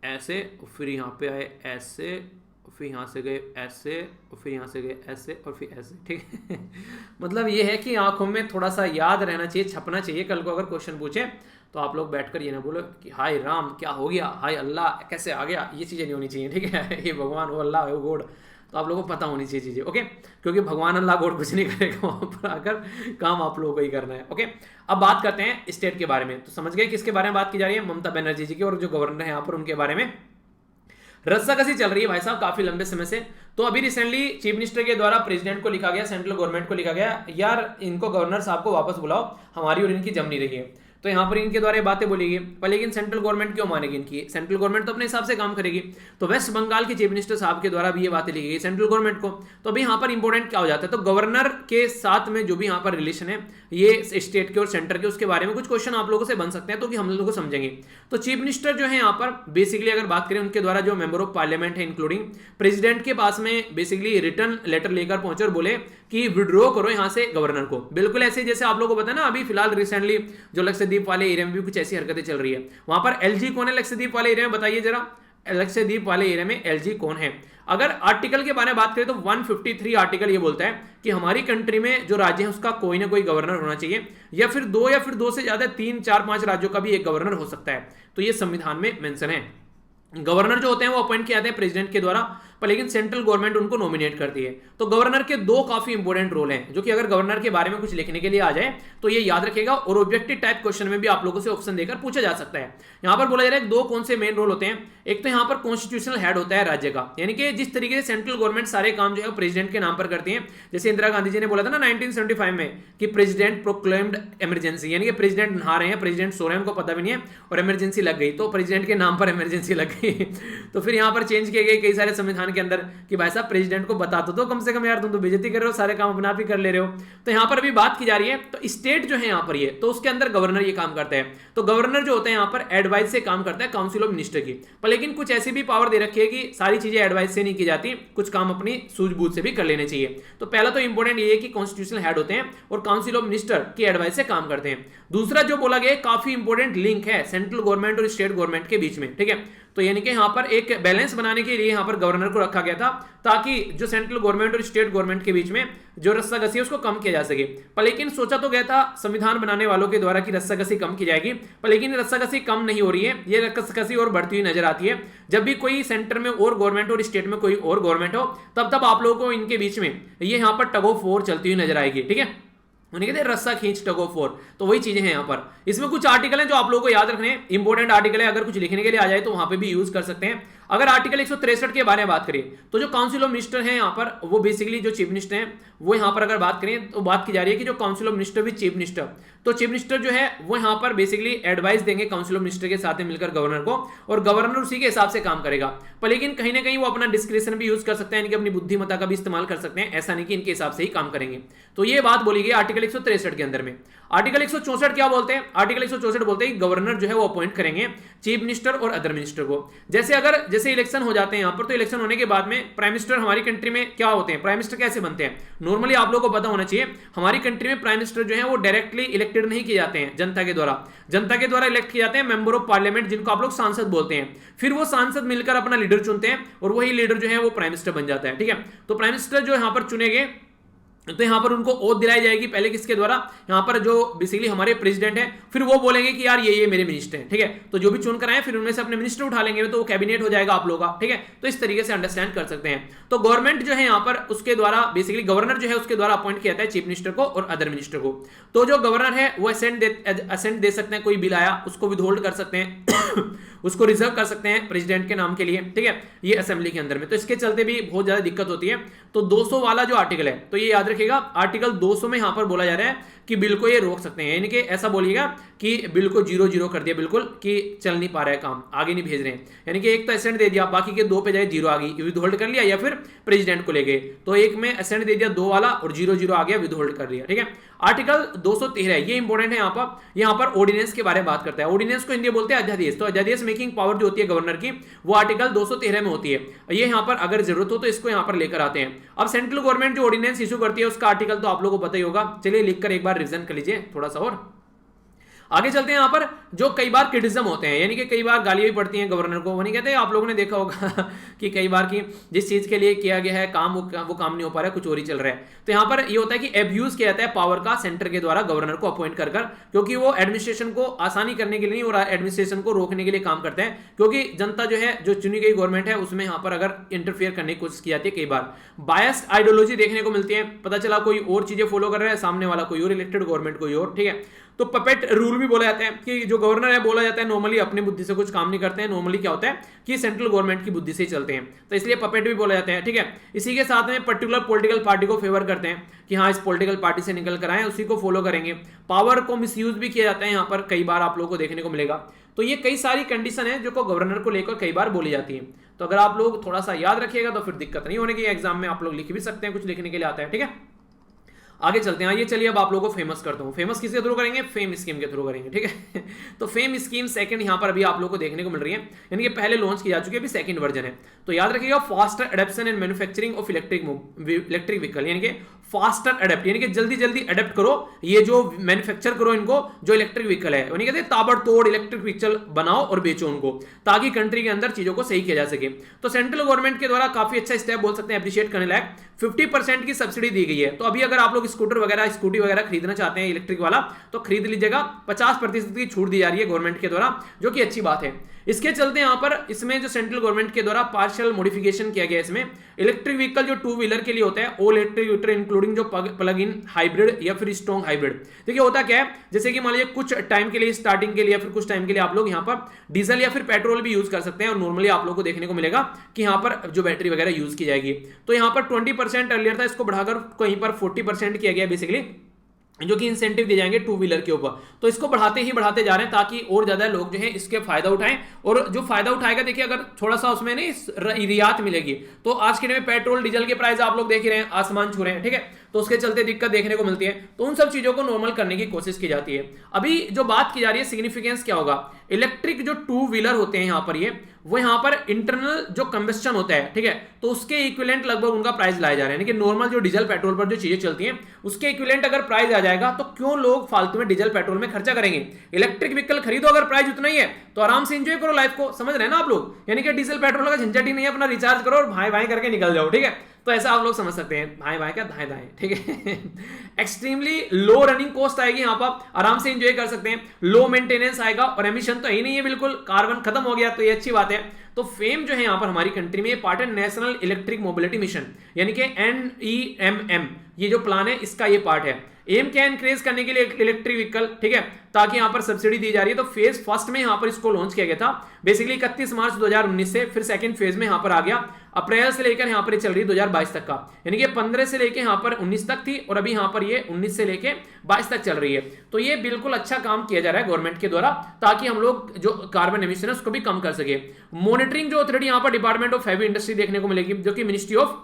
ऐसे, फिर यहाँ पे आए ऐसे, फिर यहाँ से गए ऐसे, फिर यहाँ से गए ऐसे और फिर ऐसे, ठीक है। मतलब ये है कि आंखों में थोड़ा सा याद रहना चाहिए, छपना चाहिए। कल को अगर क्वेश्चन पूछे तो आप लोग बैठकर ये ना बोलो कि हाय राम क्या हो गया, हाय अल्लाह कैसे आ गया, ये चीज़ें नहीं होनी चाहिए, ठीक है। ये भगवान हो, अल्लाह हो, गॉड, तो आप लोगों को पता होनी चाहिए चीज़ें, ओके। क्योंकि भगवान अल्लाह गॉड कुछ नहीं करेगा, वहाँ पर आकर काम आप लोगों को ही करना है, ओके। अब बात करते हैं स्टेट के बारे में। तो समझ गए किसके बारे में बात की जा रही है, ममता बनर्जी जी की, और जो गवर्नर है यहाँ पर उनके बारे में रस्साकसी चल रही है भाई साहब काफी लंबे समय से। तो अभी रिसेंटली चीफ मिनिस्टर के द्वारा प्रेसिडेंट को लिखा गया, सेंट्रल गवर्नमेंट को लिखा गया, यार इनको गवर्नर साहब को वापस बुलाओ, हमारी और इनकी जम नहीं रही है। तो यहाँ पर इनके द्वारा बातें बोली गई, पर लेकिन सेंट्रल गवर्नमेंट क्यों मानेगी इनकी, सेंट्रल गवर्नमेंट तो अपने हिसाब से काम करेगी। तो वेस्ट बंगाल के चीफ मिनिस्टर साहब के द्वारा भी ये बातें लिखी गई सेंट्रल गवर्नमेंट को। तो अभी यहाँ पर इंपॉर्टेंट क्या हो जाता है, तो गवर्नर के साथ में जो भी यहाँ पर रिलेशन है ये स्टेट के और सेंटर के, उसके बारे में कुछ क्वेश्चन आप लोगों से बन सकते हैं, तो कि हम लोगों को समझेंगे। तो चीफ मिनिस्टर जो है यहाँ पर बेसिकली अगर बात करें, उनके द्वारा जो मेंबर ऑफ पार्लियामेंट है इंक्लूडिंग प्रेसिडेंट के पास में बेसिकली रिटर्न लेटर लेकर पहुंचे और बोले कि विड्रॉ करो यहाँ से गवर्नर को। बिल्कुल ऐसे जैसे आप लोगों को पता है ना, अभी फिलहाल रिसेंटली जो लक्षद्वीप वाले एरिया में भी कुछ ऐसी हरकतें चल रही है। वहां पर एलजी कौन है लक्षद्वीप वाले एरिया में, बताइए जरा, लक्षद्वीप वाले एरिया में एलजी कौन है। अगर आर्टिकल के बारे में बात करें तो 153 आर्टिकल ये बोलता है कि हमारी कंट्री में जो राज्य है उसका कोई ना कोई गवर्नर होना चाहिए, या फिर दो से ज्यादा 3, 4, 5 राज्यों का भी एक गवर्नर हो सकता है। तो ये संविधान में मेंशन है। गवर्नर जो होते हैं वो अपॉइंट किए जाते हैं प्रेसिडेंट के द्वारा, पर लेकिन सेंट्रल गवर्नमेंट उनको नॉमिनेट करती है। तो गवर्नर के दो काफी इंपॉर्टेंट रोल हैं, जो कि अगर गवर्नर के बारे में कुछ लिखने के लिए आ जाए तो ये याद रखेगा, और ऑब्जेक्टिव टाइप क्वेश्चन में भी आप लोगों से ऑप्शन देकर पूछा जा सकता है। यहां पर बोला जा रहा है दो कौन से मेन रोल होते हैं। एक तो यहां पर कॉन्स्टिट्यूशनल हेड होता है राज्य का, यानी कि जिस तरीके से सेंट्रल गवर्नमेंट सारे काम जो है प्रेसिडेंट के नाम पर करती है। जैसे इंदिरा गांधी जी ने बोला था ना 1975 में कि प्रेसिडेंट प्रोक्लेम्ड इमरजेंसी, यानी कि प्रेसिडेंट नहा रहे हैं, प्रेसिडेंट सो रहे हैं, उनको पता भी नहीं है और इमरजेंसी लग गई, तो प्रेसिडेंट के नाम पर इमरजेंसी लग गई। तो फिर यहां पर चेंज किए गए कई सारे संविधान के अंदर कि भाई साहब प्रेसिडेंट को बता तो कम से कम, यार तुम तो बेइज्जती कर रहे हो, सारे काम अपने आप ही कर ले रहे हो। तो यहां पर अभी बात की जा रही है, तो स्टेट जो है यहां पर ये, तो उसके अंदर गवर्नर ये काम करता है। तो गवर्नर जो होता है यहां पर एडवाइस से काम करता है काउंसिल ऑफ मिनिस्टर की, पर लेकिन कुछ ऐसी भी पावर दे रखी है कि सारी चीजें एडवाइस से नहीं की जाती, कुछ काम अपनी सूझबूझ से भी कर लेने चाहिए। तो पहला तो इंपॉर्टेंट ये है कि कॉन्स्टिट्यूशनल हेड होते हैं और काउंसिल ऑफ मिनिस्टर की एडवाइस से काम करते हैं। दूसरा जो बोला गया काफी इंपॉर्टेंट लिंक है सेंट्रल गवर्नमेंट और स्टेट गवर्नमेंट के बीच में, ठीक है। तो यानी कि यहां पर एक बैलेंस बनाने के लिए यहां पर गवर्नर को रखा गया था, ताकि जो सेंट्रल गवर्नमेंट और स्टेट गवर्नमेंट के बीच में जो रस्साकसी है उसको कम किया जा सके। पर लेकिन सोचा तो गया था संविधान बनाने वालों के द्वारा कि रस्साकसी कम की जाएगी, पर लेकिन रस्साकसी कम नहीं हो रही है, ये रस्साकसी और बढ़ती हुई नजर आती है। जब भी कोई सेंटर में और गवर्नमेंट और स्टेट में कोई और गवर्नमेंट हो, तब आप लोगों को इनके बीच में ये यहां पर टग ऑफ वॉर चलती हुई नजर आएगी, ठीक है। उन्हें कहते हैं रस्सा खींच टग ऑफ वॉर। तो वही चीजें हैं यहाँ पर। इसमें कुछ आर्टिकल हैं जो आप लोगों को याद रखने हैं, इंपॉर्टेंट आर्टिकल है, अगर कुछ लिखने के लिए आ जाए तो वहां पे भी यूज कर सकते हैं। अगर आर्टिकल 163 के बारे में बात करें तो जो काउंसिल ऑफ मिनिस्टर है यहाँ पर, वो बेसिकली जो चीफ मिनिस्टर हैं वो यहाँ पर अगर बात करें तो बात की जा रही है कि जो council of minister with chief minister, तो चीफ मिनिस्टर जो है वो यहाँ पर बेसिकली एडवाइस देंगे काउंसिल ऑफ मिनिस्टर के साथ मिलकर गवर्नर को, और गवर्नर उसी के हिसाब से काम करेगा। पर लेकिन कहीं ना कहीं वो अपना डिस्क्रिप्शन भी यूज कर सकते हैं, यानी कि अपनी बुद्धिमत्ता का भी इस्तेमाल कर सकते हैं, ऐसा नहीं कि इनके हिसाब से ही काम करेंगे। तो ये बात बोली गई आर्टिकल 163 के अंदर में। आर्टिकल 164 क्या बोलते हैं, आर्टिकल 164 बोलते हैं गवर्नर जो है वो अपॉइंट करेंगे चीफ मिनिस्टर और अदर मिनिस्टर को। जैसे इलेक्शन हो जाते हैं यहाँ पर, तो इलेक्शन होने के बाद में प्राइम मिनिस्टर हमारी कंट्री में क्या होते हैं, प्राइम मिनिस्टर कैसे बनते हैं, नॉर्मली आप लोगों को पता होना चाहिए हमारी कंट्री में प्राइम मिनिस्टर जो है वो डायरेक्टली इलेक्टेड नहीं किए जाते हैं जनता के द्वारा इलेक्ट किए जाते हैं मेंबर ऑफ पार्लियामेंट, जिनको आप लोग सांसद बोलते हैं। फिर वो सांसद मिलकर अपना लीडर चुनते हैं और वही लीडर जो है वो प्राइम मिनिस्टर बन जाता है, ठीक है। तो प्राइम मिनिस्टर जो यहाँ पर चुने गए, तो यहाँ पर उनको ओथ दिलाई जाएगी पहले किसके द्वारा, यहाँ पर जो बेसिकली हमारे प्रेसिडेंट हैं, फिर वो बोलेंगे कि यार ये मेरे मिनिस्टर हैं, ठीक है। तो जो भी चुनकर आए फिर उनमें से अपने मिनिस्टर उठा लेंगे, तो वो कैबिनेट हो जाएगा आप लोगों का, ठीक है। तो इस तरीके से अंडरस्टैंड कर सकते हैं। तो गवर्नमेंट जो है यहाँ पर उसके द्वारा बेसिकली गवर्नर जो है उसके द्वारा अपॉइंट किया जाता है चीफ मिनिस्टर को और अदर मिनिस्टर को। तो जो गवर्नर है वो असेंट दे सकते हैं, कोई बिल आया उसको विथहोल्ड कर सकते हैं उसको रिजर्व कर सकते हैं प्रेसिडेंट के नाम के लिए, ठीक है, ये असेंबली के अंदर में। तो इसके चलते भी बहुत ज्यादा दिक्कत होती है। तो 200 वाला जो आर्टिकल है, तो ये याद रखिएगा आर्टिकल 200 में यहां पर बोला जा रहा है कि बिल को ये रोक सकते हैं, यानी कि ऐसा बोलिएगा कि बिल को 0-0 कर दिया बिल्कुल कि चल नहीं पा रहा है काम, आगे नहीं भेज रहे हैं, यानी कि एक तो असेंट दे दिया, बाकी के 2 पे जाए 0 आ गई, विदहोल्ड कर लिया या फिर प्रेसिडेंट को ले गए, तो एक में असेंट दे दिया 2 वाला और 0-0 आ गया, विदहोल्ड कर लिया। ठीक है, आर्टिकल 213 ये इंपॉर्टेंट है यहाँ पर ऑर्डिनेंस के बारे में बात करता है। ऑर्डिनेंस को हिंदी में बोलते हैं अध्यादेश, तो अध्यादेश मेकिंग पावर जो होती है गवर्नर की वो आर्टिकल 213 में होती है। ये यहाँ पर अगर जरूरत हो तो इसको यहाँ पर लेकर आते हैं। अब सेंट्रल गवर्नमेंट जो ऑर्डिनेंस इशू करती है उसका आर्टिकल तो आप लोगों को पता ही होगा, चलिए लिखकर एक बार रिवीजन कर लीजिए थोड़ा सा और आगे चलते हैं। यहाँ पर जो कई बार क्रिटिसिज्म होते हैं, यानी कि कई बार गालियां भी पड़ती हैं गवर्नर को, वो नहीं कहते आप लोगों ने देखा होगा कि कई बार की जिस चीज के लिए किया गया है काम वो काम नहीं हो पा रहा है, कुछ और ही चल रहा है। तो यहाँ पर ये होता है कि एब्यूज किया जाता है पावर का सेंटर के द्वारा गवर्नर को अपॉइंट कर, क्योंकि वो एडमिनिस्ट्रेशन को आसानी करने के लिए और एडमिनिस्ट्रेशन को रोकने के लिए काम करते हैं, क्योंकि जनता जो है जो चुनी गई गवर्नमेंट है उसमें यहाँ पर अगर इंटरफेयर करने की कोशिश की जाती है, कई बार बायस्ड आइडियोलॉजी देखने को मिलती है, पता चला कोई और चीजें फॉलो कर रहा है, सामने वाला कोई और, इलेक्टेड गवर्नमेंट कोई और। ठीक है, तो पपेट रूल भी बोला जाता है कि जो गवर्नर है बोला जाता है नॉर्मली अपनी बुद्धि से कुछ काम नहीं करते हैं, नॉर्मली क्या होता है कि सेंट्रल गवर्नमेंट की बुद्धि से ही चलते हैं, तो इसलिए पपेट भी बोला जाता है। ठीक है, इसी के साथ में पर्टिकुलर पॉलिटिकल पार्टी को फेवर करते हैं कि हाँ इस पॉलिटिकल पार्टी से निकल कर आए, उसी को फॉलो करेंगे। पावर को मिसयूज भी किया जाता है यहाँ पर, कई बार आप लोगों को देखने को मिलेगा। तो ये कई सारी कंडीशन है जो को गवर्नर को लेकर कई बार बोली जाती है, तो अगर आप लोग थोड़ा सा याद रखिएगा तो फिर दिक्कत नहीं होने की, एग्जाम में आप लोग लिख भी सकते हैं, कुछ लिखने के लिए आता है। ठीक है, आगे चलते हैं। ये चलिए अब आप लोगों को फेमस करता हूं। फेमस किसके थ्रू करेंगे? फेम स्कीम के थ्रू करेंगे। ठीक है तो फेम स्कीम सेकंड यहां पर अभी आप लोगों को देखने को मिल रही है, यानी कि पहले लॉन्च की जा चुकी है, अभी सेकंड वर्जन है। तो याद रखिएगा faster adaptation and manufacturing of electric vehicle, यानी कि फास्टर एडेप्ट, यानी कि जल्दी जल्दी एडेप्ट करो, ये जो मैन्युफैक्चर करो इनको, जो इलेक्ट्रिक व्हीकल है, यानी कहते हैं ताबड़तोड़ इलेक्ट्रिक व्हीकल बनाओ और बेचो उनको, ताकि कंट्री के अंदर चीजों को सही किया जा सके। तो सेंट्रल गवर्नमेंट के द्वारा काफी अच्छा स्टेप बोल सकते हैं, अप्रिशिएट करने लायक। 50% की सब्सिडी दी गई है, तो अभी अगर आप लोग स्कूटर वगैरह स्कूटी वगैरह खरीदना चाहते हैं इलेक्ट्रिक वाला तो खरीद लीजिएगा, 50% की छूट दी जा रही है गवर्नमेंट के द्वारा, जो कि अच्छी बात है। इसके चलते यहां पर इसमें जो सेंट्रल गवर्नमेंट के द्वारा पार्शियल मॉडिफिकेशन किया गया है, इसमें इलेक्ट्रिक व्हीकल जो 2 व्हीलर के लिए होता है, ऑल इलेक्ट्रिक व्हीकल इंक्लूडिंग जो प्लग इन हाइब्रिड या फिर स्ट्रॉन्ग हाइब्रिड। देखिए होता क्या है, जैसे कि मान लीजिए कुछ टाइम के लिए, स्टार्टिंग के लिए या फिर कुछ टाइम के लिए आप लोग यहाँ पर डीजल या फिर पेट्रोल भी यूज कर सकते हैं, और नॉर्मली आप लोग को देखने को मिलेगा कि यहाँ पर जो बैटरी वगैरह यूज की जाएगी। तो यहाँ पर 20% अर्लियर था, इसको बढ़ाकर कहीं पर 40% किया गया बेसिकली, जो कि इंसेंटिव दिए जाएंगे 2 व्हीलर के ऊपर। तो इसको बढ़ाते ही बढ़ाते जा रहे हैं ताकि और ज्यादा लोग जो है इसके फायदा उठाएं, और जो फायदा उठाएगा देखिए अगर थोड़ा सा उसमें नहीं रियायत मिलेगी, तो आज के दिन में पेट्रोल डीजल के प्राइस आप लोग देख ही रहे हैं, आसमान छू रहे हैं। ठीक है, तो उसके चलते दिक्कत देखने को मिलती है, तो उन सब चीजों को नॉर्मल करने की कोशिश की जाती है। अभी जो बात की जा रही है सिग्निफिकेंस क्या होगा, इलेक्ट्रिक जो 2 व्हीलर होते हैं यहाँ पर वो यहाँ पर इंटरनल जो कंबस्टन होता है, ठीक है, तो उसके इक्विवेलेंट लगभग उनका प्राइस लाया जा रहा है, यानी कि नॉर्मल जो डीजल पेट्रोल पर जो चीजें चलती हैं उसके इक्विवेलेंट अगर प्राइस आ जाएगा तो क्यों लोग फालतू में डीजल पेट्रोल में खर्चा करेंगे। इलेक्ट्रिक व्हीकल खरीदो, अगर प्राइस उतना ही है तो आराम से एंजॉय करो लाइफ को, समझ रहे हैं ना आप लोग, यानी कि डीजल पेट्रोल का झंझट ही नहीं है, अपना रिचार्ज करो और भाई भाई करके निकल जाओ। ठीक है, तो ऐसा आप लोग समझ सकते हैं, भाई भाई क्या धाए धाए। ठीक है एक्सट्रीमली लो रनिंग कॉस्ट आएगी, यहाँ पर आराम से एंजॉय कर सकते हैं, लो मेंटेनेंस आएगा, और एमिशन तो ही नहीं है बिल्कुल, कार्बन खत्म हो गया, तो ये अच्छी बात है। तो फेम जो है यहाँ पर हमारी कंट्री में पार्ट है नेशनल इलेक्ट्रिक मोबिलिटी मिशन, यानी कि NEMM, ये जो प्लान है इसका ये पार्ट है। एम क्या इंक्रीज करने के लिए इलेक्ट्रिक व्हीकल, ठीक है, ताकि यहां पर सब्सिडी दी जा रही है। तो फेज फर्स्ट में यहां पर इसको लॉन्च किया गया था बेसिकली 31 मार्च 2019 से, फिर सेकंड फेज में यहां पर आ गया अप्रैल से लेकर यहां पर चल रही है 2022 तक का, यानी कि 15 से लेकर यहां पर 19 तक थी, और अभी यहां पर ये 19 से लेकर 22 तक चल रही है। तो ये बिल्कुल अच्छा काम किया जा रहा है गवर्नमेंट के द्वारा, ताकि हम लोग जो कार्बन एमिशन है उसको भी कम कर सके। मॉनिटरिंग जो अथॉरिटी यहां पर डिपार्टमेंट ऑफ हैवी इंडस्ट्री देखने को मिलेगी, जो कि मिनिस्ट्री ऑफ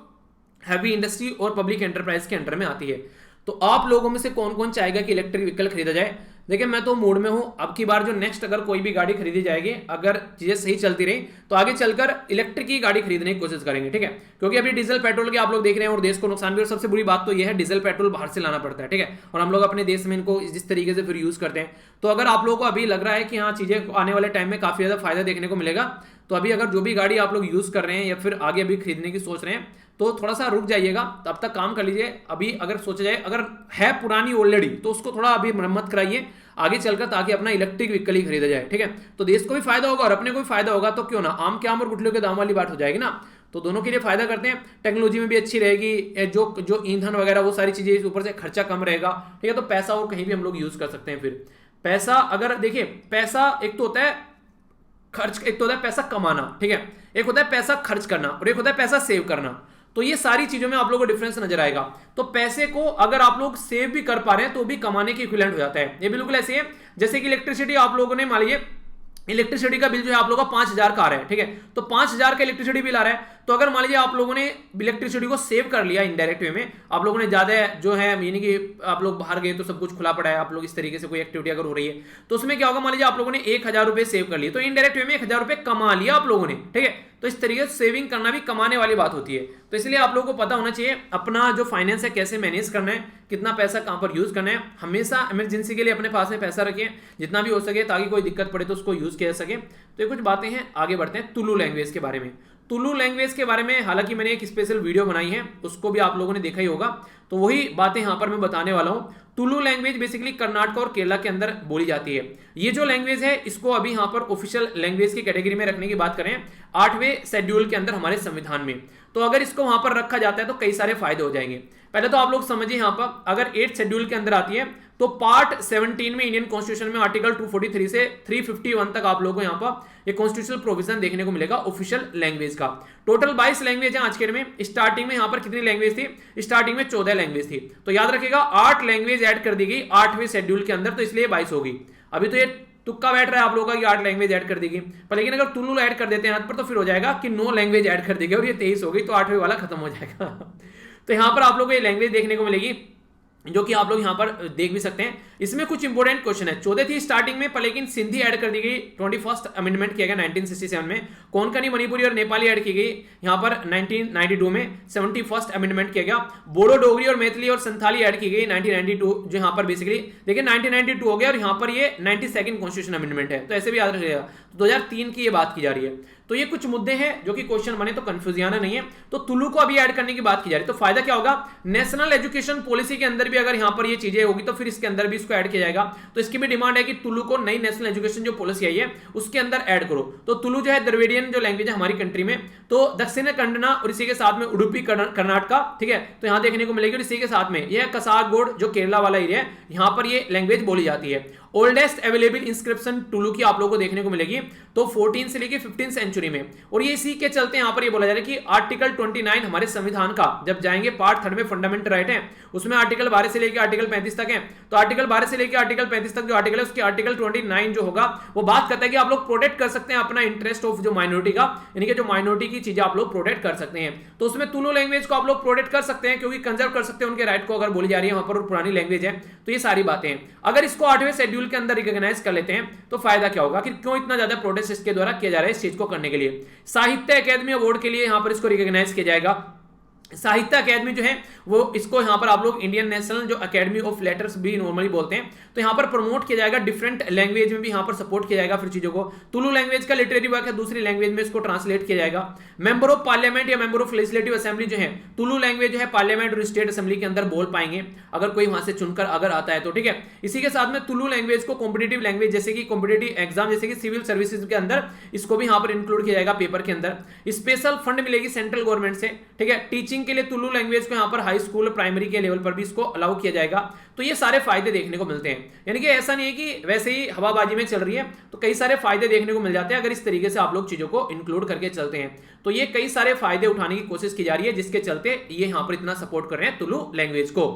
हैवी इंडस्ट्री और पब्लिक एंटरप्राइज के अंडर में आती है। तो आप लोगों में से कौन कौन चाहेगा कि इलेक्ट्रिक व्हीकल खरीदा जाए? देखिए मैं तो मूड में हूं, अब की बार जो नेक्स्ट अगर कोई भी गाड़ी खरीदी जाएगी, अगर चीजें सही चलती रही तो आगे चलकर इलेक्ट्रिक की गाड़ी खरीदने की कोशिश करेंगे। ठीक है, क्योंकि अभी डीजल पेट्रोल के आप लोग देख रहे हैं और देश को नुकसान भी, और सबसे बुरी बात तो यह है डीजल पेट्रोल बाहर से लाना पड़ता है। ठीक है, और हम लोग अपने देश में इनको जिस तरीके से फिर यूज करते हैं, तो अगर आप लोगों को अभी लग रहा है कि हाँ चीजें आने वाले टाइम में काफी ज्यादा फायदा देखने को मिलेगा, तो अभी अगर जो भी गाड़ी आप लोग यूज कर रहे हैं या फिर आगे अभी खरीदने की सोच रहे हैं, तो थोड़ा सा रुक जाइएगा, तब तक काम कर लीजिए। अभी अगर सोचा जाए, अगर है पुरानी ऑलरेडी तो उसको थोड़ा अभी मरम्मत कराइए आगे चलकर, ताकि अपना इलेक्ट्रिक व्हीकल ही खरीदा जाए। ठीक है, तो देश को भी फायदा होगा और अपने को भी फायदा होगा, तो क्यों ना, आम के आम और गुठलियों के दाम वाली बात हो जाएगी ना, तो दोनों के लिए फायदा करते हैं। टेक्नोलॉजी में भी अच्छी रहेगी, जो ईंधन वगैरह वो सारी चीजें ऊपर से खर्चा कम रहेगा। ठीक है, तो पैसा और कहीं भी हम लोग यूज कर सकते हैं। फिर पैसा अगर देखिए, पैसा एक तो होता है खर्च, एक तो होता है पैसा कमाना, ठीक है, एक होता है पैसा खर्च करना, और एक होता है पैसा सेव करना। तो ये सारी चीजों में आप लोगों को डिफरेंस नजर आएगा। तो पैसे को अगर आप लोग सेव भी कर पा रहे हैं तो भी कमाने के इक्विवेलेंट हो जाता है। ये बिल्कुल ऐसे है जैसे कि इलेक्ट्रिसिटी आप लोगों ने मान लीजिए इलेक्ट्रिसिटी का बिल जो है आप लोगों का 5,000 का आ रहा है, ठीक है, तो 5,000 का इलेक्ट्रिसिटी बिल आ रहा है। तो अगर मान लीजिए आप लोगों ने इलेक्ट्रिसिटी को सेव कर लिया इनडायरेक्ट वे में, आप लोगों ने ज्यादा जो है यानी कि आप लोग बाहर गए तो सब कुछ खुला पड़ा है, आप लोग इस तरीके से कोई एक्टिविटी अगर हो रही है तो उसमें क्या होगा, मान लीजिए आप लोगों ने 1,000 रुपए सेव कर लिए, तो इनडायरेक्ट वे में 1,000 रुपए कमा लिया आप लोगों ने, ठीक है। तो इस तरीके से सेविंग करना भी कमाने वाली बात होती है। तो इसलिए आप लोगों को पता होना चाहिए अपना जो फाइनेंस है कैसे मैनेज करना है, कितना पैसा कहां पर यूज करना है। हमेशा इमरजेंसी के लिए अपने पास में पैसा रखें जितना भी हो सके, ताकि कोई दिक्कत पड़े तो उसको यूज किया जा सके। तो ये कुछ बातें हैं, आगे बढ़ते हैं तुलु लैंग्वेज के बारे में। तुलु लैंग्वेज के बारे में हालांकि मैंने एक स्पेशल वीडियो बनाई है, उसको भी आप लोगों ने देखा ही होगा, तो वही बातें यहां पर मैं बताने वाला हूं। तुलु लैंग्वेज बेसिकली कर्नाटक और केरला के अंदर बोली जाती है। ये जो लैंग्वेज है इसको अभी यहां पर ऑफिशियल लैंग्वेज की कैटेगरी में रखने की बात करें 8वें शेड्यूल के अंदर हमारे संविधान में, तो अगर इसको वहां पर रखा जाता है तो कई सारे फायदे हो जाएंगे। पहले तो आप लोग समझिए यहां पर अगर 8th शेड्यूल के अंदर आती है तो पार्ट 17 में इंडियन कॉन्स्टिट्यूशन में आर्टिकल 243 से 351 तक आप लोगों को यहां पर एक कॉन्स्टिट्यूशनल प्रोविजन देखने को मिलेगा ऑफिशियल लैंग्वेज का। टोटल 22 लैंग्वेज है आज के डेट में। स्टार्टिंग में यहां पर कितनी लैंग्वेज थी, स्टार्टिंग में 14 लैंग्वेज थी, तो याद रखिएगा 8 लैंग्वेज ऐड कर दी गई 8वें शेड्यूल के अंदर, तो इसलिए 22 होगी। अभी तो ये तुक्का बैठ रहा है आप लोगों का कि 8 लैंग्वेज ऐड कर देगी, पर लेकिन अगर तुलु ऐड कर देते हैं यहाँ पर तो फिर हो जाएगा कि 9 लैंग्वेज ऐड कर देगी और ये 23 हो गई, तो 8वें वाला खत्म हो जाएगा। तो यहाँ पर आप लोगों को ये लैंग्वेज देखने को मिलेगी जो कि आप लोग यहां पर देख भी सकते हैं। इसमें कुछ इंपोर्टेंट क्वेश्चन है। 14 थी स्टार्टिंग में, पर लेकिन सिंधी ऐड कर दी गई, 21st अमेंडमेंट किया गया 1967 में। कोंकणी, मणिपुरी और नेपाली ऐड की गई यहां पर 1992 में 71st अमेंडमेंट किया गया। बोडो, डोगरी और मैथिली और संथाली ऐड की गई 1992, जो यहां पर बेसिकली देखिए 1992 हो गया और यहां पर ये 92nd कॉन्स्टिट्यूशन अमेंडमेंट है, तो ऐसे भी याद रखिएगा। 2003 की ये बात की जा रही है। तो ये कुछ मुद्दे हैं जो कि क्वेश्चन बने तो कंफ्यूजियाना नहीं है। तो तुलु को अभी ऐड करने की बात की जा रही है, तो फायदा क्या होगा, नेशनल एजुकेशन पॉलिसी के अंदर भी अगर यहां पर ये चीजें होगी तो फिर इसके अंदर भी इसको ऐड किया जाएगा। तो इसकी भी डिमांड है कि तुलु को नई नेशनल एजुकेशन जो पॉलिसी आई है उसके अंदर ऐड करो। तो तुलु जो है द्रविडियन जो लैंग्वेज है हमारी कंट्री में, तो दक्षिण कन्नड़ा और इसी के साथ में उडुपी कर्नाटका, ठीक है, तो यहां देखने को मिलेगी। और इसी के साथ में यह कसारगोड जो केरला वाला एरिया है, यहां पर ये लैंग्वेज बोली जाती है। ओल्डेस्ट अवेलेबल इंस्क्रिप्शन तुलु की आप लोगों को देखने को मिलेगी तो 14 से लेके 15 सेंचुरी में, और ये इसी के चलते यहां पर ये बोला जा रहा है कि आर्टिकल 29 हमारे संविधान का जब जाएंगे पार्ट 3 में फंडामेंटल राइट है, उसमें आर्टिकल 12 से लेकर आर्टिकल 35 तक है। तो आर्टिकल 12 से लेकर आर्टिकल 35 तक जो आर्टिकल है उसकी आर्टिकल 29 जो होगा वो बात करता है कि आप लोग प्रोटेक्ट कर सकते हैं अपना इंटरेस्ट ऑफ जो माइनॉरिटी का, यानी कि जो माइनॉरिटी की चीजें आप लोग प्रोटेक्ट कर सकते हैं। तो उसमें तुलु लैंग्वेज को आप लोग प्रोटेक्ट कर सकते हैं क्योंकि कंजर्व कर सकते हैं उनके राइट को, अगर बोली जा रही है वहां पर पुरानी लैंग्वेज है। तो ये सारी बातें हैं। अगर इसको 8वें शेड्यूल के अंदर रिकॉग्नाइज कर लेते हैं तो फायदा क्या होगा कि क्यों इतना ज्यादा प्रोटेस्ट इसके द्वारा किया जा रहा है इस चीज को करने के लिए। साहित्य अकादमी अवार्ड के लिए यहां पर इसको रिकॉग्नाइज किया जाएगा। साहित्य अकादमी जो है वो इसको यहां पर आप लोग इंडियन नेशनल जो अकेडमी ऑफ लेटर्स भी नॉर्मली बोलते हैं, तो यहां पर प्रमोट किया जाएगा। डिफरेंट लैंग्वेज में भी यहां पर सपोर्ट किया जाएगा फिर चीजों को। तुलु लैंग्वेज का लिटरेरी वर्क है, दूसरी लैंग्वेज में इसको ट्रांसलेट किया जाएगा। मेंबर ऑफ पार्लियामेंट या मेंबर ऑफ लेजिस्लेटिव असेंबली जो है तुलु लैंग्वेज जो है पार्लियामेंट और स्टेट असेंबली के अंदर बोल पाएंगे अगर कोई वहां से चुनकर अगर आता है तो, ठीक है। इसी के साथ में तुलु लैंग्वेज को कॉम्पिटिटिव लैंग्वेज जैसे कि कॉम्पिटिटिव एग्जाम जैसे कि सिविल सर्विसेज के अंदर इसको भी यहां पर इंक्लूड किया जाएगा पेपर के अंदर। स्पेशल फंड मिलेगी सेंट्रल गवर्नमेंट से, ठीक है। टीचिंग के लिए तुलु लैंग्वेज को यहां पर हाई स्कूल प्राइमरी के लेवल पर भी इसको अलाउ किया जाएगा। तो ये सारे फायदे देखने को मिलते हैं, यानी कि ऐसा नहीं है कि वैसे ही हवाबाजी में चल रही है, तो कई सारे फायदे देखने को मिल जाते हैं अगर इस तरीके से आप लोग चीजों को इंक्लूड करके चलते हैं। तो ये कई सारे फायदे उठाने की कोशिश की जा रही है जिसके चलते ये यहां पर इतना सपोर्ट कर रहे हैं तुलु लैंग्वेज को।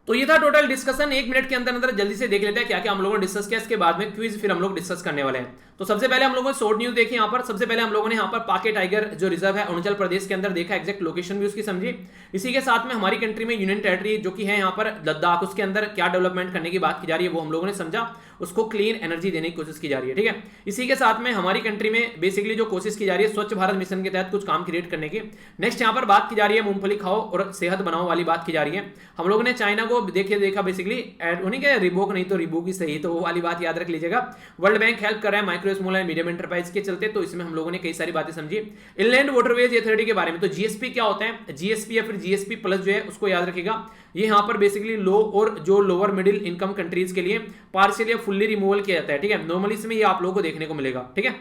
तो ये था टोटल डिस्कशन। 1 मिनट के अंदर जल्दी से देख लेते हैं क्या क्या हम लोगों ने डिस्कस किया, इसके बाद में क्विज फिर हम लोग डिस्कस करने वाले हैं। तो सबसे पहले हम लोगों ने शॉर्ट न्यूज देखी यहाँ पर। सबसे पहले हम लोगों ने यहाँ पर पाके टाइगर जो रिजर्व है अरुणाचल प्रदेश के अंदर देखा, एग्जैक्ट लोकेशन भी उसकी समझी। इसी के साथ में हमारी कंट्री में यूनियन टेरिटरी जो कि है यहाँ पर लद्दाख, उसके अंदर क्या डेवलपमेंट करने की बात की जा रही है वो हम लोगों ने समझा, उसको क्लीन एनर्जी देने की कोशिश की जा रही है, ठीक है। इसी के साथ में हमारी कंट्री में बेसिकली जो कोशिश की जा रही है स्वच्छ भारत मिशन के तहत कुछ काम क्रिएट करने की। नेक्स्ट यहाँ पर बात की जा रही है मूंगफली खाओ और सेहत बनाओ वाली बात की जा रही है। हम लोगों ने चाइना को देखा बेसिकली उन्हीं के रिबोक नहीं तो रिबोक ही सही, तो वो वाली बात याद रख लीजिएगा। वर्ल्ड बैंक हेल्प कर रहा है micro small and medium enterprise के चलते, तो इसमें हम लोगों ने कई सारी बातें समझी। इनलैंड वाटरवेज अथॉरिटी के बारे में, तो जीएसपी क्या होता है, जीएसपी या फिर जीएसपी प्लस जो है उसको याद रखिएगा। ये यहाँ पर बेसिकली लो और जो लोअर मिडिल इनकम कंट्रीज के लिए पार्शियली या फुल्ली रिमूवल किया जाता है, ठीक है। नॉर्मली इसमें ये आप लोगों को देखने को मिलेगा, ठीक है।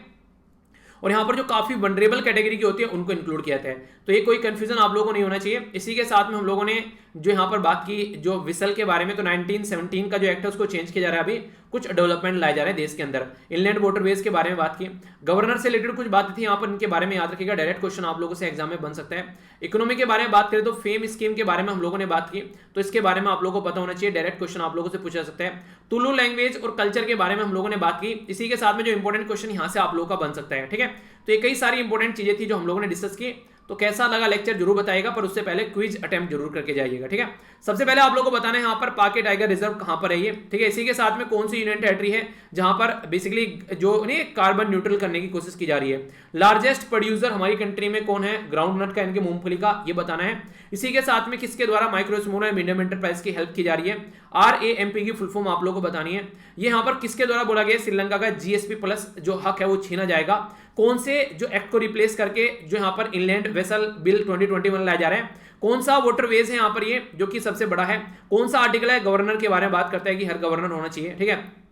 और यहाँ पर जो काफी वनरेबल कैटेगरी की होती है उनको इंक्लूड किया जाता है, तो ये कोई कंफ्यूजन आप लोगों को नहीं होना चाहिए। इसी के साथ में हम लोगों ने जो यहाँ पर बात की जो विसल के बारे में, तो 1917 का जो एक्ट है उसको चेंज किया जा रहा है अभी कुछ डेवलपमेंट लाए जा रहे हैं देश के अंदर। इनलैंड वाटरवेज के बारे में बात की, गवर्नर से रिलेटेड कुछ बातें थी यहाँ पर, इनके बारे में याद रखिएगा, डायरेक्ट क्वेश्चन आप लोगों से एग्जाम में बन सकता है। इकोनॉमी के बारे में बात करें तो फेम स्कीम के बारे में हम लोगों ने बात की, तो इसके बारे में आप लोगों को पता होना चाहिए, डायरेक्ट क्वेश्चन आप लोगों से पूछा जा सकता है। तुलु लैंग्वेज और कल्चर के बारे में हम लोगों ने बात की, इसी के साथ में जो इंपॉर्टेंट क्वेश्चन यहाँ से आप लोगों का बन सकता है, ठीक है। तो ये कई सारी इंपॉर्टेंट चीजें थी जो हम लोगों ने डिस्कस की। तो कैसा लगा लेक्चर जरूर बताइएगा, पर उससे पहले क्विज अटेम्प्ट जरूर करके जाइएगा, ठीक है। सबसे पहले आप लोगों को बताना है यहाँ पर पाके टाइगर रिजर्व कहाँ पर है ये, ठीक है। इसी के साथ में कौन सी यूनियन टेरिटरी है जहां पर बेसिकली जो कार्बन न्यूट्रल करने की कोशिश की जा रही है। लार्जेस्ट प्रोड्यूसर हमारी कंट्री में कौन है ग्राउंड नट का, इनके मूंगफली का, ये बताना है। इसी के साथ में किसके द्वारा micro small and medium enterprise की हेल्प की जा रही है, RAMP की फुल फॉर्म आप लोगों को बतानी है। ये यहाँ पर किसके द्वारा बोला गया, श्रीलंका का GSP प्लस जो हक है वो छीना जाएगा, कौन से जो एक्ट को रिप्लेस करके जो यहाँ पर इनलैंड वेसल बिल 2021 लाया जा रहा है, कौन सा वाटरवेज है यहाँ पर ये जो कि सबसे बड़ा है, कौन सा आर्टिकल है गवर्नर के बारे में बात करता है कि हर गवर्नर होना चाहिए, ठीक है।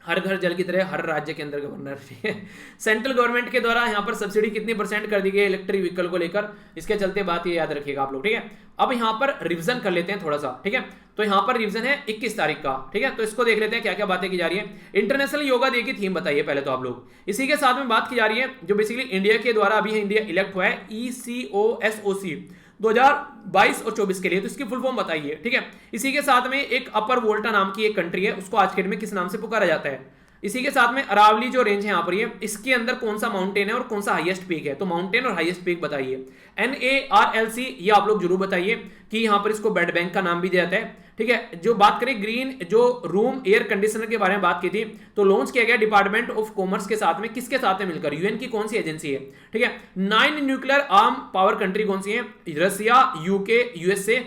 हर घर जल की तरह हर राज्य के अंदर गवर्नर, ठीक है। सेंट्रल गवर्नमेंट के द्वारा यहाँ पर सब्सिडी कितनी % कर दी गई इलेक्ट्रिक व्हीकल को लेकर, इसके चलते बात ये याद रखिएगा आप लोग, ठीक है। अब यहाँ पर रिवीजन कर लेते हैं थोड़ा सा, ठीक है। तो यहाँ पर रिवीजन है 21 तारीख का, ठीक है। तो इसको देख लेते हैं क्या क्या बातें की जा रही है। इंटरनेशनल योगा डे की थीम बताइए पहले तो आप लोग। इसी के साथ में बात की जा रही है जो बेसिकली इंडिया के द्वारा अभी इंडिया इलेक्ट हुआ है ECOSOC 2022 और 24 के लिए, तो इसकी फुल फॉर्म बताइए, ठीक है। इसी के साथ में एक अपर वोल्टा नाम की एक कंट्री है, उसको आज के डेट में किस नाम से पुकारा जाता है। इसी के साथ में अरावली जो रेंज है यहाँ पर ये, इसके अंदर कौन सा माउंटेन है और कौन सा हाईएस्ट पीक है, तो माउंटेन और हाईएस्ट पीक बताइए। NARLC ये आप लोग जरूर बताइए कि यहाँ पर इसको बेड बैंक का नाम भी दिया जाता है, ठीक है। जो बात करें ग्रीन जो रूम एयर कंडीशनर के बारे में बात की थी, तो लॉन्च किया गया डिपार्टमेंट ऑफ कॉमर्स के साथ में, किसके साथ में मिलकर, UN की कौन सी एजेंसी है, ठीक है। 9 न्यूक्लियर आर्म पावर कंट्री कौन सी है, रसिया, UK, USA,